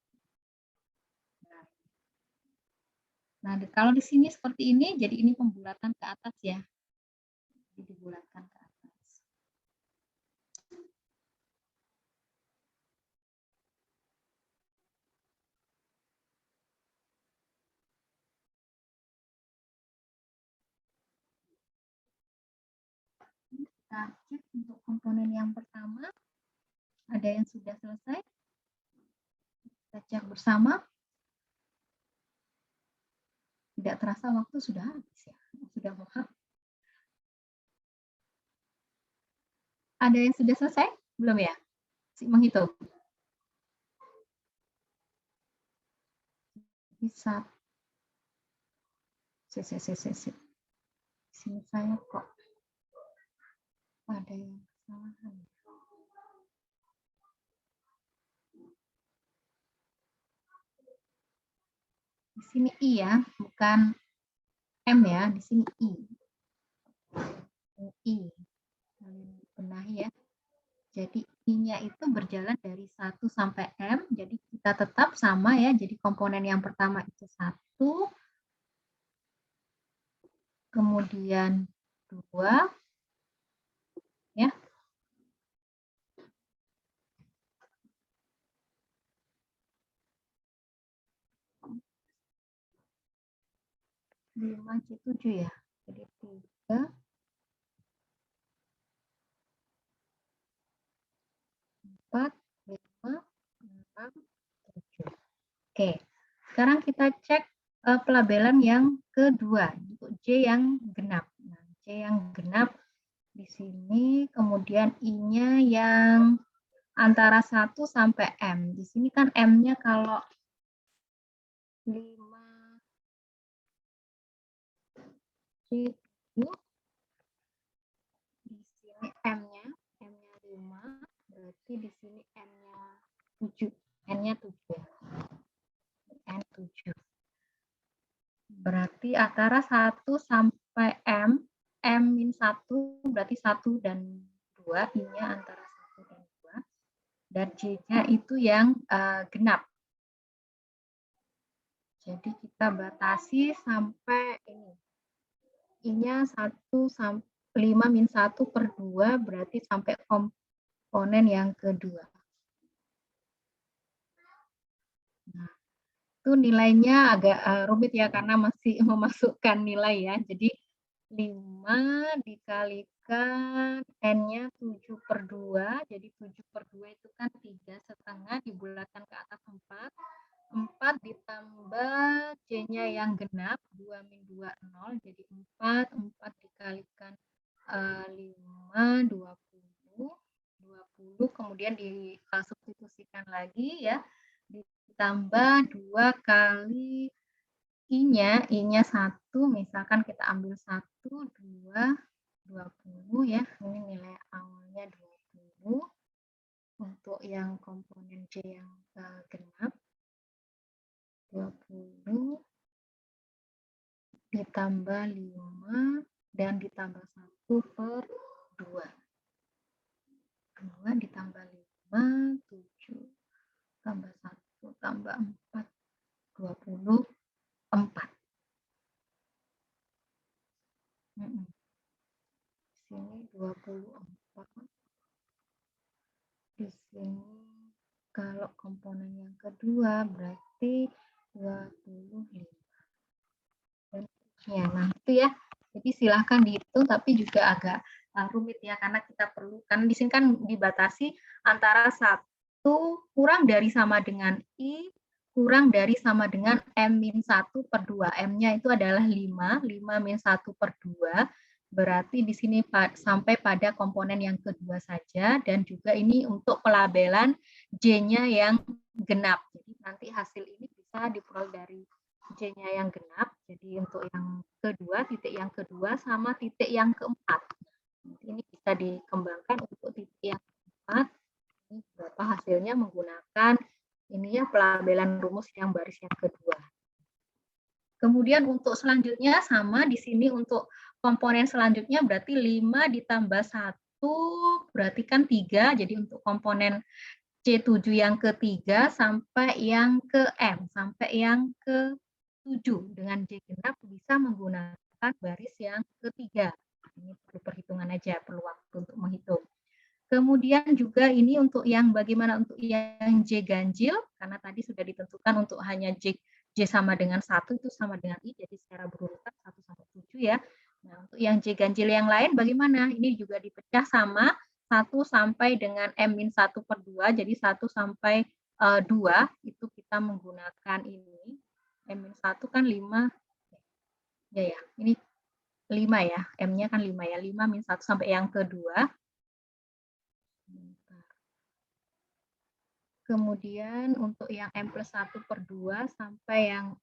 Nah, kalau di sini seperti ini, jadi ini pembulatan ke atas ya. Jadi dibulatkan ke atas. Kita cek untuk komponen yang pertama. Ada yang sudah selesai? Kita cek bersama. Tidak terasa waktu sudah habis ya. Sudah mau habis. Ada yang sudah selesai? Belum ya? Menghitung. Bisa. Sini saya kok ada yang kesalahan. Di sini I ya, bukan M ya, di sini I. I. Benahi ya. Jadi I-nya itu berjalan dari 1 sampai M, jadi kita tetap sama ya, jadi komponen yang pertama itu 1, kemudian 2, ya. Lima C7 ya, jadi 3, 4, 5, 6, 7. Oke, sekarang kita cek pelabelan yang kedua, untuk J yang genap. Nah, J yang genap di sini, kemudian I-nya yang antara 1 sampai M. Di sini kan M-nya kalau 5 C7, di sini M-nya 5, berarti di sini M-nya 7. N-nya 7. N7. Berarti antara 1 sampai M, M-1 berarti 1 dan 2, I-nya antara 1 dan 2. Dan J-nya itu yang genap. Jadi kita batasi sampai ini. I-nya 1 sampai 5-1 per 2 berarti sampai komponen yang kedua. Nah, itu nilainya agak rumit ya karena masih memasukkan nilai ya. Jadi 5 dikalikan N-nya 7 per 2. Jadi 7 per 2 itu kan 3,5 dibulatkan ke atas 4. 4 ditambah J-nya yang genap, 2 min 2, 0, jadi 4, 4 dikalikan 5, 20, kemudian disubstitusikan lagi ya, ditambah 2 kali I-nya 1, misalkan kita ambil 1, 2, 20 ya, ini nilai awalnya 20, untuk yang komponen J yang genap, 20 ditambah 5 dan ditambah 1 per 2. 2 ditambah 5, 7, tambah 1, tambah 4, 24. Sini 24. Di sini kalau komponen yang kedua berarti 25. Ya, nah itu ya. Jadi silahkan dihitung, tapi juga agak rumit ya, karena kita perlu, kan di sini kan dibatasi antara 1 kurang dari sama dengan I, kurang dari sama dengan M-1 per 2. M-nya itu adalah 5 min 1 per 2, berarti di sini sampai pada komponen yang kedua saja, dan juga ini untuk pelabelan J-nya yang genap. Jadi nanti hasil ini bisa diperoleh dari J-nya yang genap, jadi untuk yang kedua, titik yang kedua sama titik yang keempat. Ini bisa dikembangkan untuk titik yang keempat. Ini berapa hasilnya menggunakan ini ya, pelabelan rumus yang baris yang kedua. Kemudian untuk selanjutnya sama di sini untuk komponen selanjutnya berarti 5 ditambah 1 berarti kan 3. Jadi untuk komponen C7 yang ketiga sampai yang ke M, sampai yang ke 7 dengan J genap bisa menggunakan baris yang ketiga. Ini perlu perhitungan aja, perlu waktu untuk menghitung. Kemudian juga ini untuk yang bagaimana untuk yang J ganjil, karena tadi sudah ditentukan untuk hanya J sama dengan 1 itu sama dengan I, jadi secara berurutan 1 sampai 7 ya. Nah, untuk yang J ganjil yang lain bagaimana? Ini juga dipecah sama 1 sampai dengan M-1 per 2, jadi 1 sampai 2 itu kita menggunakan ini. M-1 kan 5, ya, ini 5 ya, M-nya kan 5 ya, 5 min 1 sampai yang kedua. Kemudian untuk yang M plus 1 per 2 sampai yang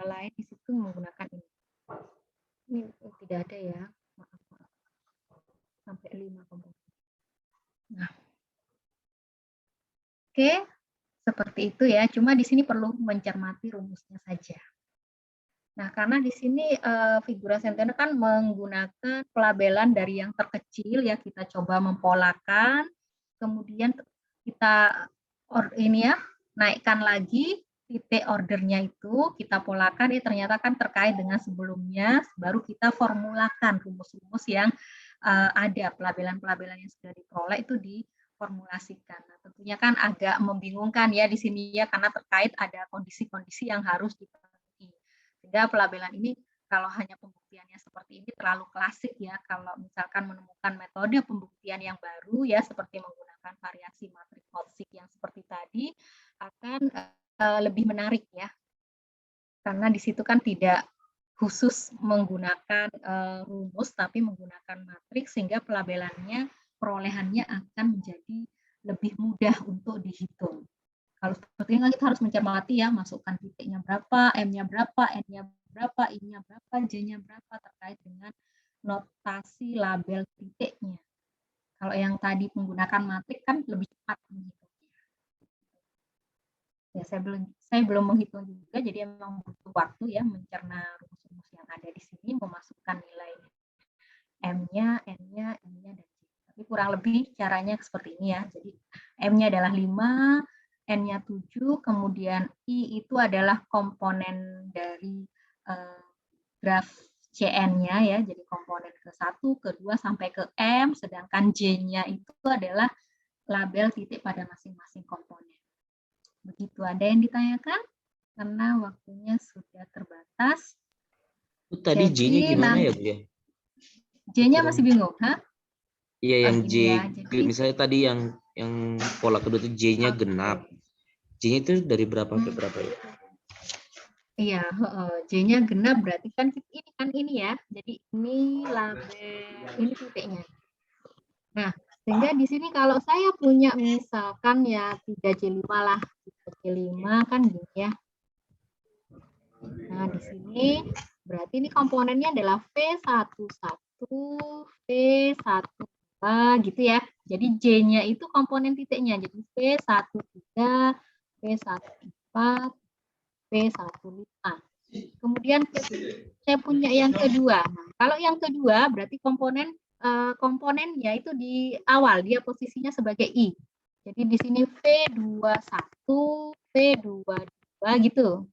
lain di situ menggunakan ini. Ini tidak ada ya, maaf. Sampai 5 komponen. Nah, oke, seperti itu ya, cuma di sini perlu mencermati rumusnya saja. Nah, karena di sini figura senteno kan menggunakan pelabelan dari yang terkecil ya, kita coba mempolakan, kemudian kita naikkan lagi titik ordernya itu, kita polakan, ternyata kan terkait dengan sebelumnya, baru kita formulakan rumus-rumus yang ada, pelabelan-pelabelan yang sudah diperoleh itu diformulasikan. Nah, tentunya kan agak membingungkan ya di sini ya, karena terkait ada kondisi-kondisi yang harus dipenuhi. Sehingga pelabelan ini kalau hanya pembuktiannya seperti ini terlalu klasik ya, kalau misalkan menemukan metode pembuktian yang baru ya, seperti menggunakan variasi matriks Hodzik yang seperti tadi, akan lebih menarik ya, karena di situ kan tidak khusus menggunakan rumus, tapi menggunakan matriks, sehingga pelabelannya, perolehannya akan menjadi lebih mudah untuk dihitung. Kalau seperti ini kita harus mencermati ya, masukkan titiknya berapa, M-nya berapa, N-nya berapa, I-nya berapa, J-nya berapa, terkait dengan notasi label titiknya. Kalau yang tadi menggunakan matrik kan lebih cepat menghitungnya. Ya, saya belum menghitung juga, jadi memang butuh waktu ya mencerna rumus-rumus yang ada di sini, memasukkan nilai M-nya, N-nya, I-nya, dan J. Tapi kurang lebih caranya seperti ini ya. Jadi M-nya adalah 5, N-nya 7, kemudian I itu adalah komponen dari graf CN-nya ya, jadi komponen ke-1, ke-2, sampai ke M, sedangkan J-nya itu adalah label titik pada masing-masing komponen. Begitu, ada yang ditanyakan? Karena waktunya sudah terbatas. Tadi J-nya gimana ya, Bu ya? J-nya masih bingung, ha? Iya, yang J, ya, jadi, misalnya tadi yang pola kedua itu J-nya genap. J-nya itu dari berapa ke berapa ya? Iya, J-nya genap berarti kan ini ya. Jadi ini label, ini titiknya. Nah, sehingga di sini kalau saya punya misalkan ya 3J5 lah, 3J5 kan gini ya. Nah, di sini berarti ini komponennya adalah V11, V12 gitu ya. Jadi J-nya itu komponen titiknya. Jadi V13, V14, V15. Kemudian saya punya yang kedua. Nah, kalau yang kedua berarti komponennya itu di awal, dia posisinya sebagai I. Jadi di sini V21, V22 gitu.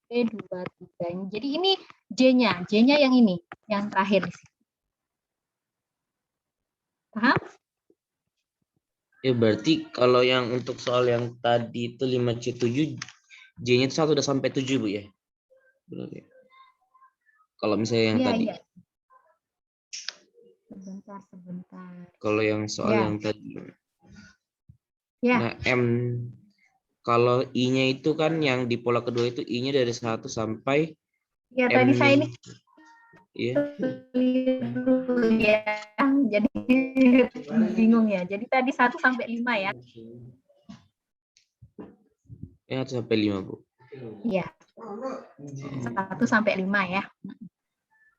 V23. Jadi ini J-nya yang ini, yang terakhir di sini. Paham? Ya berarti kalau yang untuk soal yang tadi itu 5C7, J-nya itu 1 sampai 7 Bu ya? Benar ya? Kalau misalnya yang tadi. Iya. Sebentar. Kalau yang soal Ya. yang tadi. Ya. Nah, kalau I-nya itu kan yang di pola kedua itu I-nya dari 1 sampai Ya, M. tadi saya ini Iya. ya. Jadi bingung ya. Jadi tadi 1 sampai 5 ya. Ya, 1 sampai 5, Bu. Iya. 1 sampai 5 ya.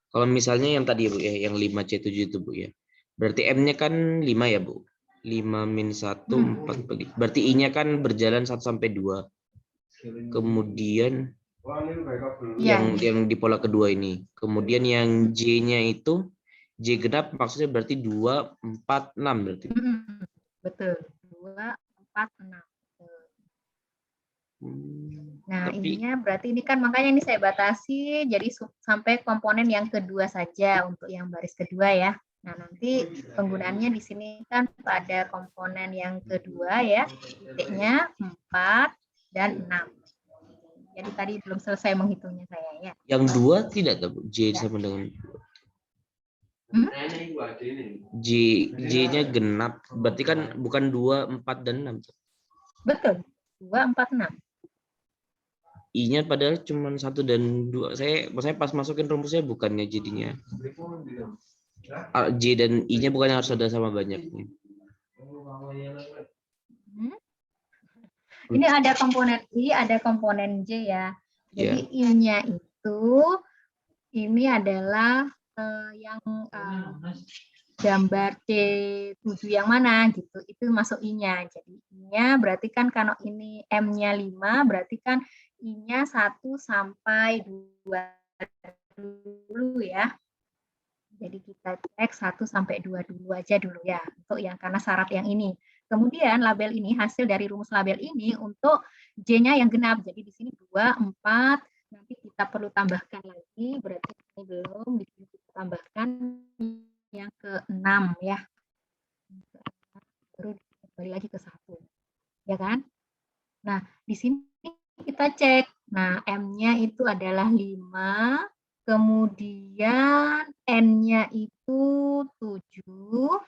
Kalau misalnya yang tadi ya, Bu ya, yang 5C7 itu, Bu ya. Berarti M-nya kan 5 ya, Bu. 5 min 1, 4 begitu. Berarti I-nya kan berjalan 1 sampai 2. Kemudian yang di pola kedua ini. Kemudian yang J-nya itu J genap maksudnya berarti 2, 4, 6 berarti. Betul. 2, 4, 6. Nah, ininya berarti ini kan makanya ini saya batasi jadi sampai komponen yang kedua saja untuk yang baris kedua ya. Nah, nanti penggunaannya di sini kan pada komponen yang kedua ya, titiknya 4 dan 6. Jadi tadi belum selesai menghitungnya saya ya. Yang dua tidak tahu J sama dengan J-nya genap, berarti kan bukan 2, 4 dan 6. Betul. 2, 4, 6. I-nya padahal cuma 1 dan 2. Saya pas masukin rumusnya bukannya jadinya J dan I-nya bukannya harus ada sama banyaknya. Ini ada komponen I, ada komponen J ya. Jadi I-nya itu ini adalah yang gambar C7 yang mana gitu. Itu masuk I-nya. Jadi I-nya berarti kan kalau ini M-nya 5 berarti kan I-nya 1 sampai 2 dulu ya. Jadi kita cek 1 sampai 2 dulu aja dulu ya untuk yang karena syarat yang ini. Kemudian label ini hasil dari rumus label ini untuk J-nya yang genap. Jadi di sini 2, 4, nanti kita perlu tambahkan lagi berarti ini belum, di sini kita tambahkan yang ke-6 ya. Baru kembali lagi ke 1. Ya kan? Nah, di sini kita cek. Nah, M-nya itu adalah 5, kemudian N-nya itu 7.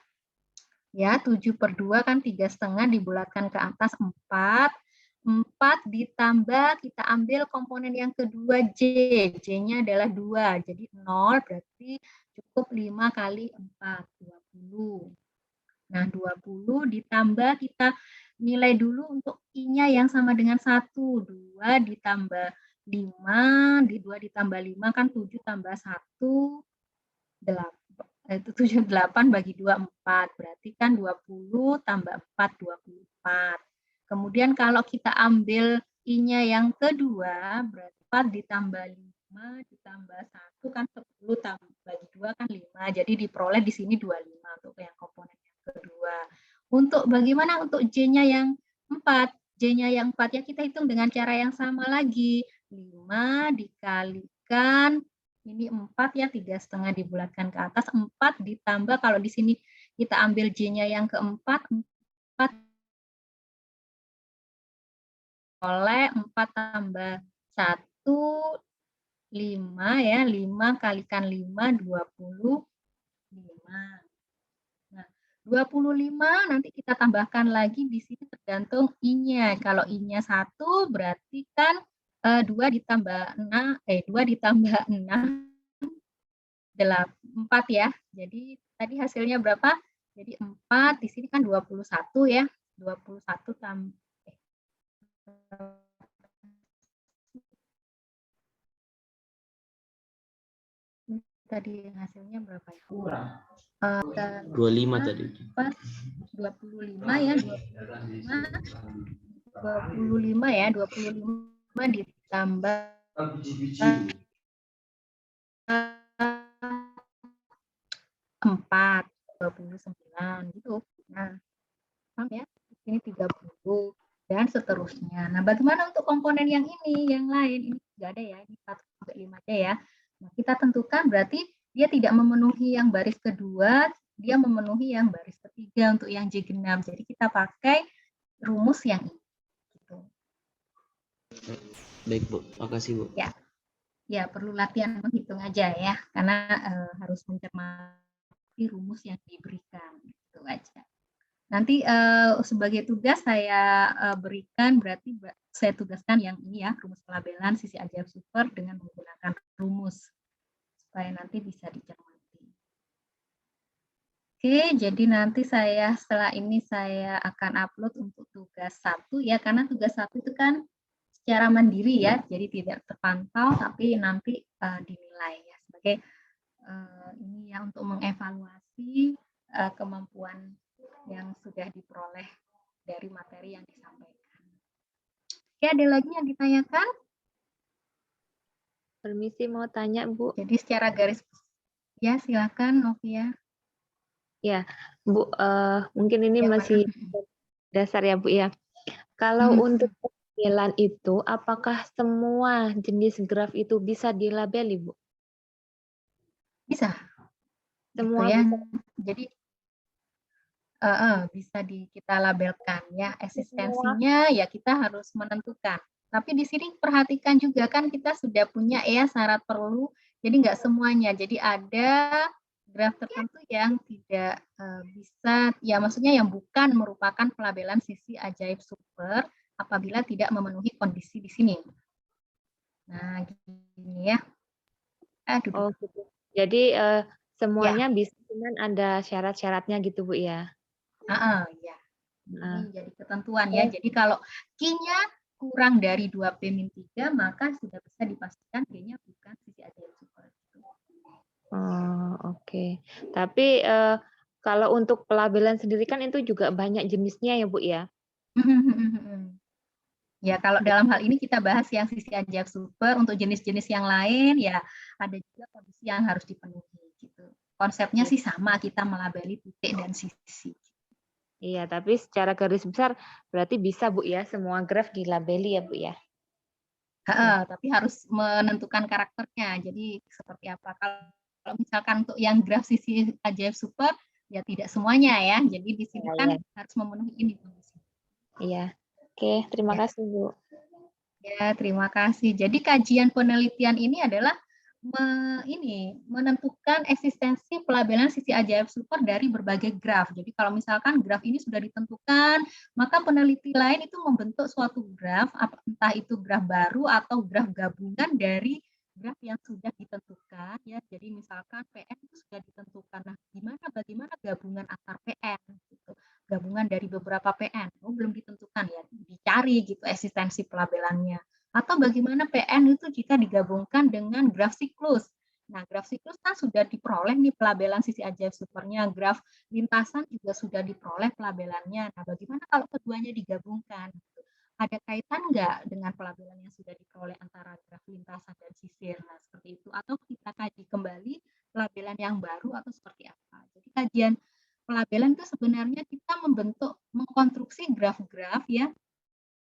Ya, 7/2 kan 3,5 dibulatkan ke atas 4. 4 ditambah kita ambil komponen yang kedua J. J-nya adalah 2. Jadi 0 berarti cukup 5 kali 4, 20. Nah, 20 ditambah kita nilai dulu untuk I-nya yang sama dengan 1. 2 ditambah 5, 2 ditambah 5 kan 7 tambah 1, 8. Itu 7, 8 bagi 2, 4. Berarti kan 20 tambah 4, 24. Kemudian kalau kita ambil I-nya yang kedua, berarti 4 ditambah 5 ditambah 1 kan 10 bagi 2 kan 5. Jadi diperoleh di sini 25 untuk yang komponen yang kedua. Untuk bagaimana untuk J-nya yang 4? J-nya yang 4 ya kita hitung dengan cara yang sama lagi. 5 dikalikan ini 4 ya, 3,5 dibulatkan ke atas, 4 ditambah kalau di sini kita ambil J-nya yang keempat, 4 oleh 4 tambah 1, 5 ya, 5 kalikan 5, 25. Nah, 25 nanti kita tambahkan lagi di sini tergantung I-nya. Kalau I-nya 1 berarti kan 2 ditambah 6, 4 ya. Jadi tadi hasilnya berapa? Jadi 4, di sini kan 21 ya. 21 tambah tadi hasilnya berapa ya? 25 tadi. 25 ya, 25 ya, 25 ditambah 4, 29 gitu. Nah, paham ya? Ini 30 dan seterusnya. Nah, bagaimana untuk komponen yang ini, yang lain? Ini nggak ada ya, ini 1 sampai 5 aja ya. Nah, kita tentukan berarti dia tidak memenuhi yang baris kedua, dia memenuhi yang baris ketiga untuk yang J genap. Jadi kita pakai rumus yang ini. Gitu. Baik, Bu. Makasih, Bu. Ya. Ya, perlu latihan menghitung aja ya, karena harus mencermati rumus yang diberikan. Gitu aja. Nanti sebagai tugas saya berikan, berarti saya tugaskan yang ini ya, rumus pelabelan sisi ajaib super dengan menggunakan rumus, supaya nanti bisa dicermati. Oke, jadi nanti setelah ini saya akan upload untuk tugas 1 ya, karena tugas 1 itu kan secara mandiri ya, jadi tidak terpantau, tapi nanti dinilai ya, sebagai ini ya, untuk mengevaluasi kemampuan yang sudah diperoleh dari materi yang disampaikan. Oke, ada lagi yang ditanyakan? Permisi mau tanya, Bu. Jadi secara garis, ya silakan Novia. Ya, Bu, mungkin ini Ya, masih dasar ya, Bu ya. Kalau untuk pelabelan itu, apakah semua jenis graf itu bisa dilabeli, Bu? Bisa. Semua gitu ya. bisa. Jadi bisa kita labelkan ya, eksistensinya ya kita harus menentukan. Tapi di sini perhatikan juga kan kita sudah punya ya syarat perlu, jadi nggak semuanya. Jadi ada graf tertentu yang tidak bisa, ya maksudnya yang bukan merupakan pelabelan sisi ajaib super apabila tidak memenuhi kondisi di sini. Nah, gini ya. Aduh. Oh, gitu. Jadi semuanya bisa, cuman ada syarat-syaratnya gitu, Bu ya. Ya. Ini jadi ketentuan ya. Jadi kalau Q-nya kurang dari 2P-3, maka sudah bisa dipastikan G-nya bukan sisi ajaib super. Oh, oke. Tapi kalau untuk pelabelan sendiri kan itu juga banyak jenisnya ya, Bu ya? Ya, kalau dalam hal ini kita bahas yang sisi ajaib super, untuk jenis-jenis yang lain ya ada juga kondisi yang harus dipenuhi gitu. Konsepnya sih sama, kita melabeli titik dan sisi. Iya, tapi secara garis besar berarti bisa, Bu ya, semua graf dilabeli ya, Bu ya? Tapi harus menentukan karakternya. Jadi seperti apa. Kalau misalkan untuk yang graf sisi ajaib super, ya tidak semuanya ya. Jadi di sini kan harus memenuhi ini. Iya. Oke, terima kasih, Bu. Ya, terima kasih. Jadi kajian penelitian ini adalah menentukan eksistensi pelabelan sisi ajaib super dari berbagai graf. Jadi kalau misalkan graf ini sudah ditentukan, maka peneliti lain itu membentuk suatu graf, entah itu graf baru atau graf gabungan dari graf yang sudah ditentukan ya. Jadi misalkan PN itu sudah ditentukan. Nah, bagaimana gabungan antar PN gitu. Gabungan dari beberapa PN. Belum ditentukan ya, dicari gitu eksistensi pelabelannya. Atau bagaimana PN itu jika digabungkan dengan graf siklus. Nah, graf siklus kan sudah diperoleh nih pelabelan sisi ajaib supernya. Graf lintasan juga sudah diperoleh pelabelannya. Nah, bagaimana kalau keduanya digabungkan? Ada kaitan nggak dengan pelabelan yang sudah diperoleh antara graf lintasan dan sisir? Nah, seperti itu. Atau kita kaji kembali pelabelan yang baru atau seperti apa? Jadi kajian pelabelan itu sebenarnya kita mengkonstruksi graf-graf ya,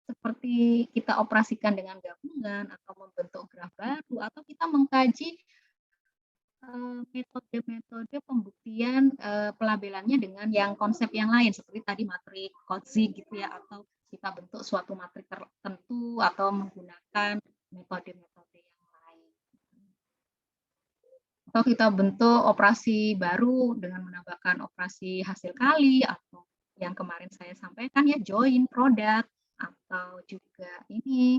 seperti kita operasikan dengan gabungan atau membentuk graf baru, atau kita mengkaji metode-metode pembuktian pelabelannya dengan yang konsep yang lain seperti tadi matrik Kauzig gitu ya, atau kita bentuk suatu matrik tertentu atau menggunakan metode-metode yang lain. Atau kita bentuk operasi baru dengan menambahkan operasi hasil kali, atau yang kemarin saya sampaikan ya join produk, atau juga ini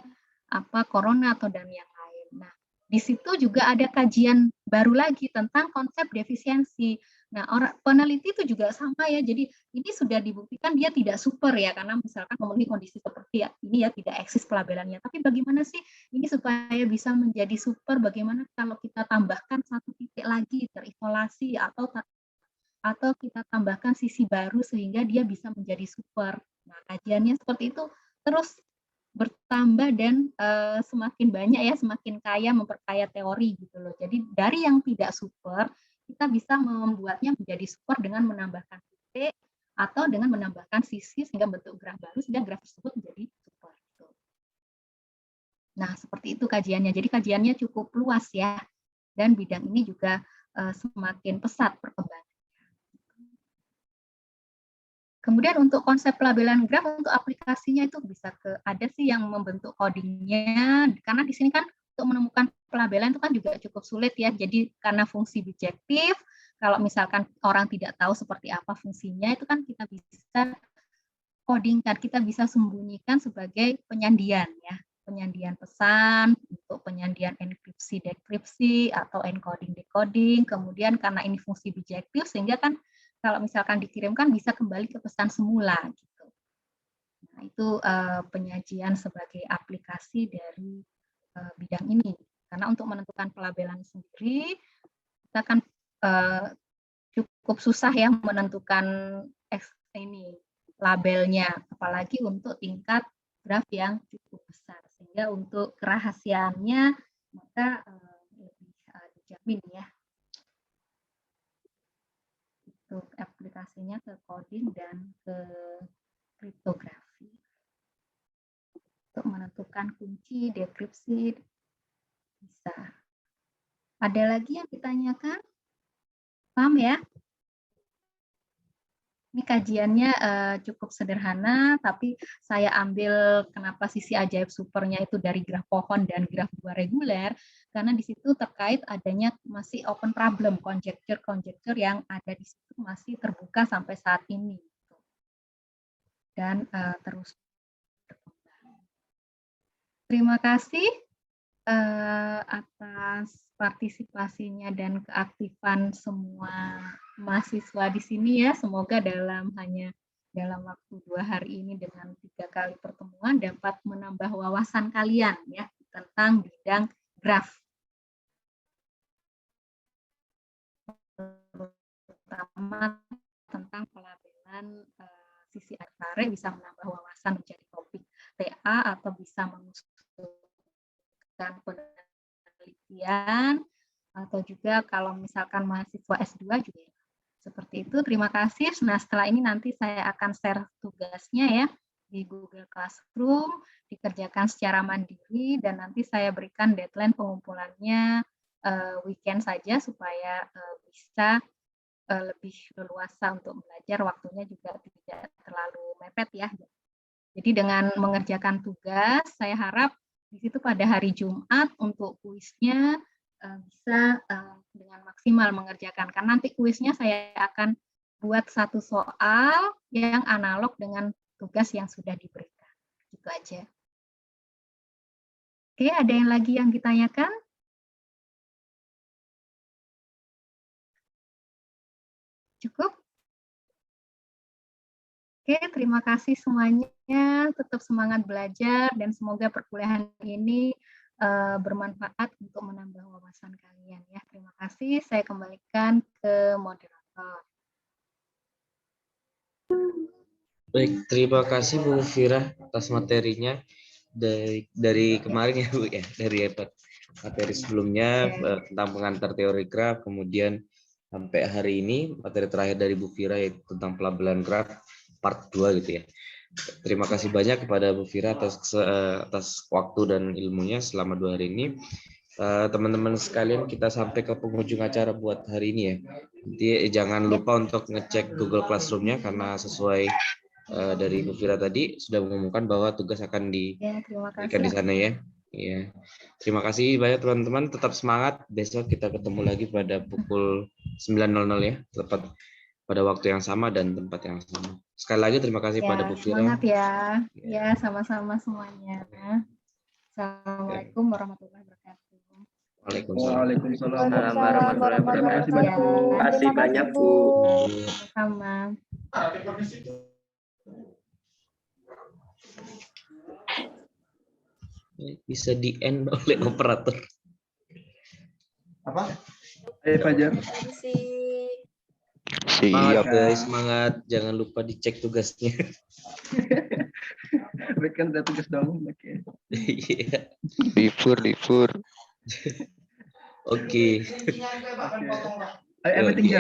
corona atau dan yang lain. Nah, di situ juga ada kajian baru lagi tentang konsep defisiensi. Nah, peneliti itu juga sama ya. Jadi ini sudah dibuktikan dia tidak super ya, karena misalkan memenuhi kondisi seperti ini ya, tidak eksis pelabelannya. Tapi bagaimana sih ini supaya bisa menjadi super? Bagaimana kalau kita tambahkan satu titik lagi terisolasi atau kita tambahkan sisi baru sehingga dia bisa menjadi super. Nah, kajiannya seperti itu terus bertambah dan semakin banyak ya, semakin kaya, memperkaya teori gitu loh. Jadi dari yang tidak super, kita bisa membuatnya menjadi super dengan menambahkan titik atau dengan menambahkan sisi sehingga bentuk graf baru, sehingga graf tersebut menjadi super. Gitu. Nah, seperti itu kajiannya. Jadi kajiannya cukup luas ya, dan bidang ini juga semakin pesat perkembangan. Kemudian untuk konsep pelabelan graf, untuk aplikasinya itu bisa ada sih yang membentuk codingnya, karena di sini kan untuk menemukan pelabelan itu kan juga cukup sulit ya. Jadi karena fungsi bijektif, kalau misalkan orang tidak tahu seperti apa fungsinya, itu kan kita bisa codingkan, kita bisa sembunyikan sebagai penyandian ya. Penyandian pesan, untuk penyandian enkripsi, dekripsi, atau encoding, decoding. Kemudian karena ini fungsi bijektif, sehingga kan kalau misalkan dikirimkan bisa kembali ke pesan semula gitu. Nah, itu penyajian sebagai aplikasi dari bidang ini. Karena untuk menentukan pelabelan sendiri, kita kan cukup susah ya menentukan ini labelnya, apalagi untuk tingkat graf yang cukup besar. Sehingga untuk kerahasiaannya maka lebih dijamin ya. Untuk aplikasinya ke coding dan ke kriptografi. Untuk menentukan kunci, dekripsi, bisa. Ada lagi yang ditanyakan? Paham ya? Ini kajiannya cukup sederhana, tapi saya ambil kenapa sisi ajaib supernya itu dari graf pohon dan graf dua reguler, karena di situ terkait adanya masih open problem, conjecture yang ada di situ masih terbuka sampai saat ini. Dan terus berkembang. Terima kasih atas partisipasinya dan keaktifan semua mahasiswa di sini ya. Semoga dalam waktu 2 hari ini dengan 3 kali pertemuan dapat menambah wawasan kalian ya tentang bidang graf. Terutama tentang pelabelan sisi tarik bisa menambah wawasan menjadi topik TA atau bisa mengusulkan penelitian, atau juga kalau misalkan mahasiswa S2 juga seperti itu. Terima kasih. Nah, setelah ini nanti saya akan share tugasnya ya di Google Classroom, dikerjakan secara mandiri, dan nanti saya berikan deadline pengumpulannya weekend saja supaya bisa lebih leluasa untuk belajar, waktunya juga tidak terlalu mepet ya. Jadi dengan mengerjakan tugas, saya harap di situ pada hari Jumat untuk kuisnya bisa dengan maksimal mengerjakan. Karena nanti kuisnya saya akan buat satu soal yang analog dengan tugas yang sudah diberikan. Gitu aja. Oke, ada yang lagi yang ditanyakan? Cukup? Oke, terima kasih semuanya. Tetap semangat belajar dan semoga perkuliahan ini bermanfaat untuk menambah wawasan kalian ya. Terima kasih. Saya kembalikan ke moderator. Baik, terima kasih Bu Fira atas materinya dari kemarin ya Bu ya, dari materi sebelumnya tentang pengantar teori graf, kemudian sampai hari ini materi terakhir dari Bu Fira yaitu tentang pelabelan graf part 2 gitu ya. Terima kasih banyak kepada Bu Fira atas waktu dan ilmunya selama 2 hari ini. Teman-teman sekalian, kita sampai ke penghujung acara buat hari ini ya. Nanti jangan lupa untuk ngecek Google Classroom-nya karena sesuai dari Bu Fira tadi sudah mengumumkan bahwa tugas akan diberikan di sana ya. Ya. Terima kasih banyak teman-teman, tetap semangat. Besok kita ketemu lagi pada pukul 9.00 ya, tepat pada waktu yang sama dan tempat yang sama. Sekali lagi terima kasih pada Bu Fira. Semangat ya. Ya, sama-sama semuanya. Assalamualaikum warahmatullahi wabarakatuh. Waalaikumsalam. Waalaikumsalam Waalaikumsalam Terima kasih banyak Bu. warahmatullahi Terima kasih banyak Bu. Sama. Bisa di-end oleh operator. Apa? Ayo Fajar. Semangat guys, semangat. Jangan lupa dicek tugasnya. Berikan ada tugas dong. Oke. Iya. Libur. Oke. Everything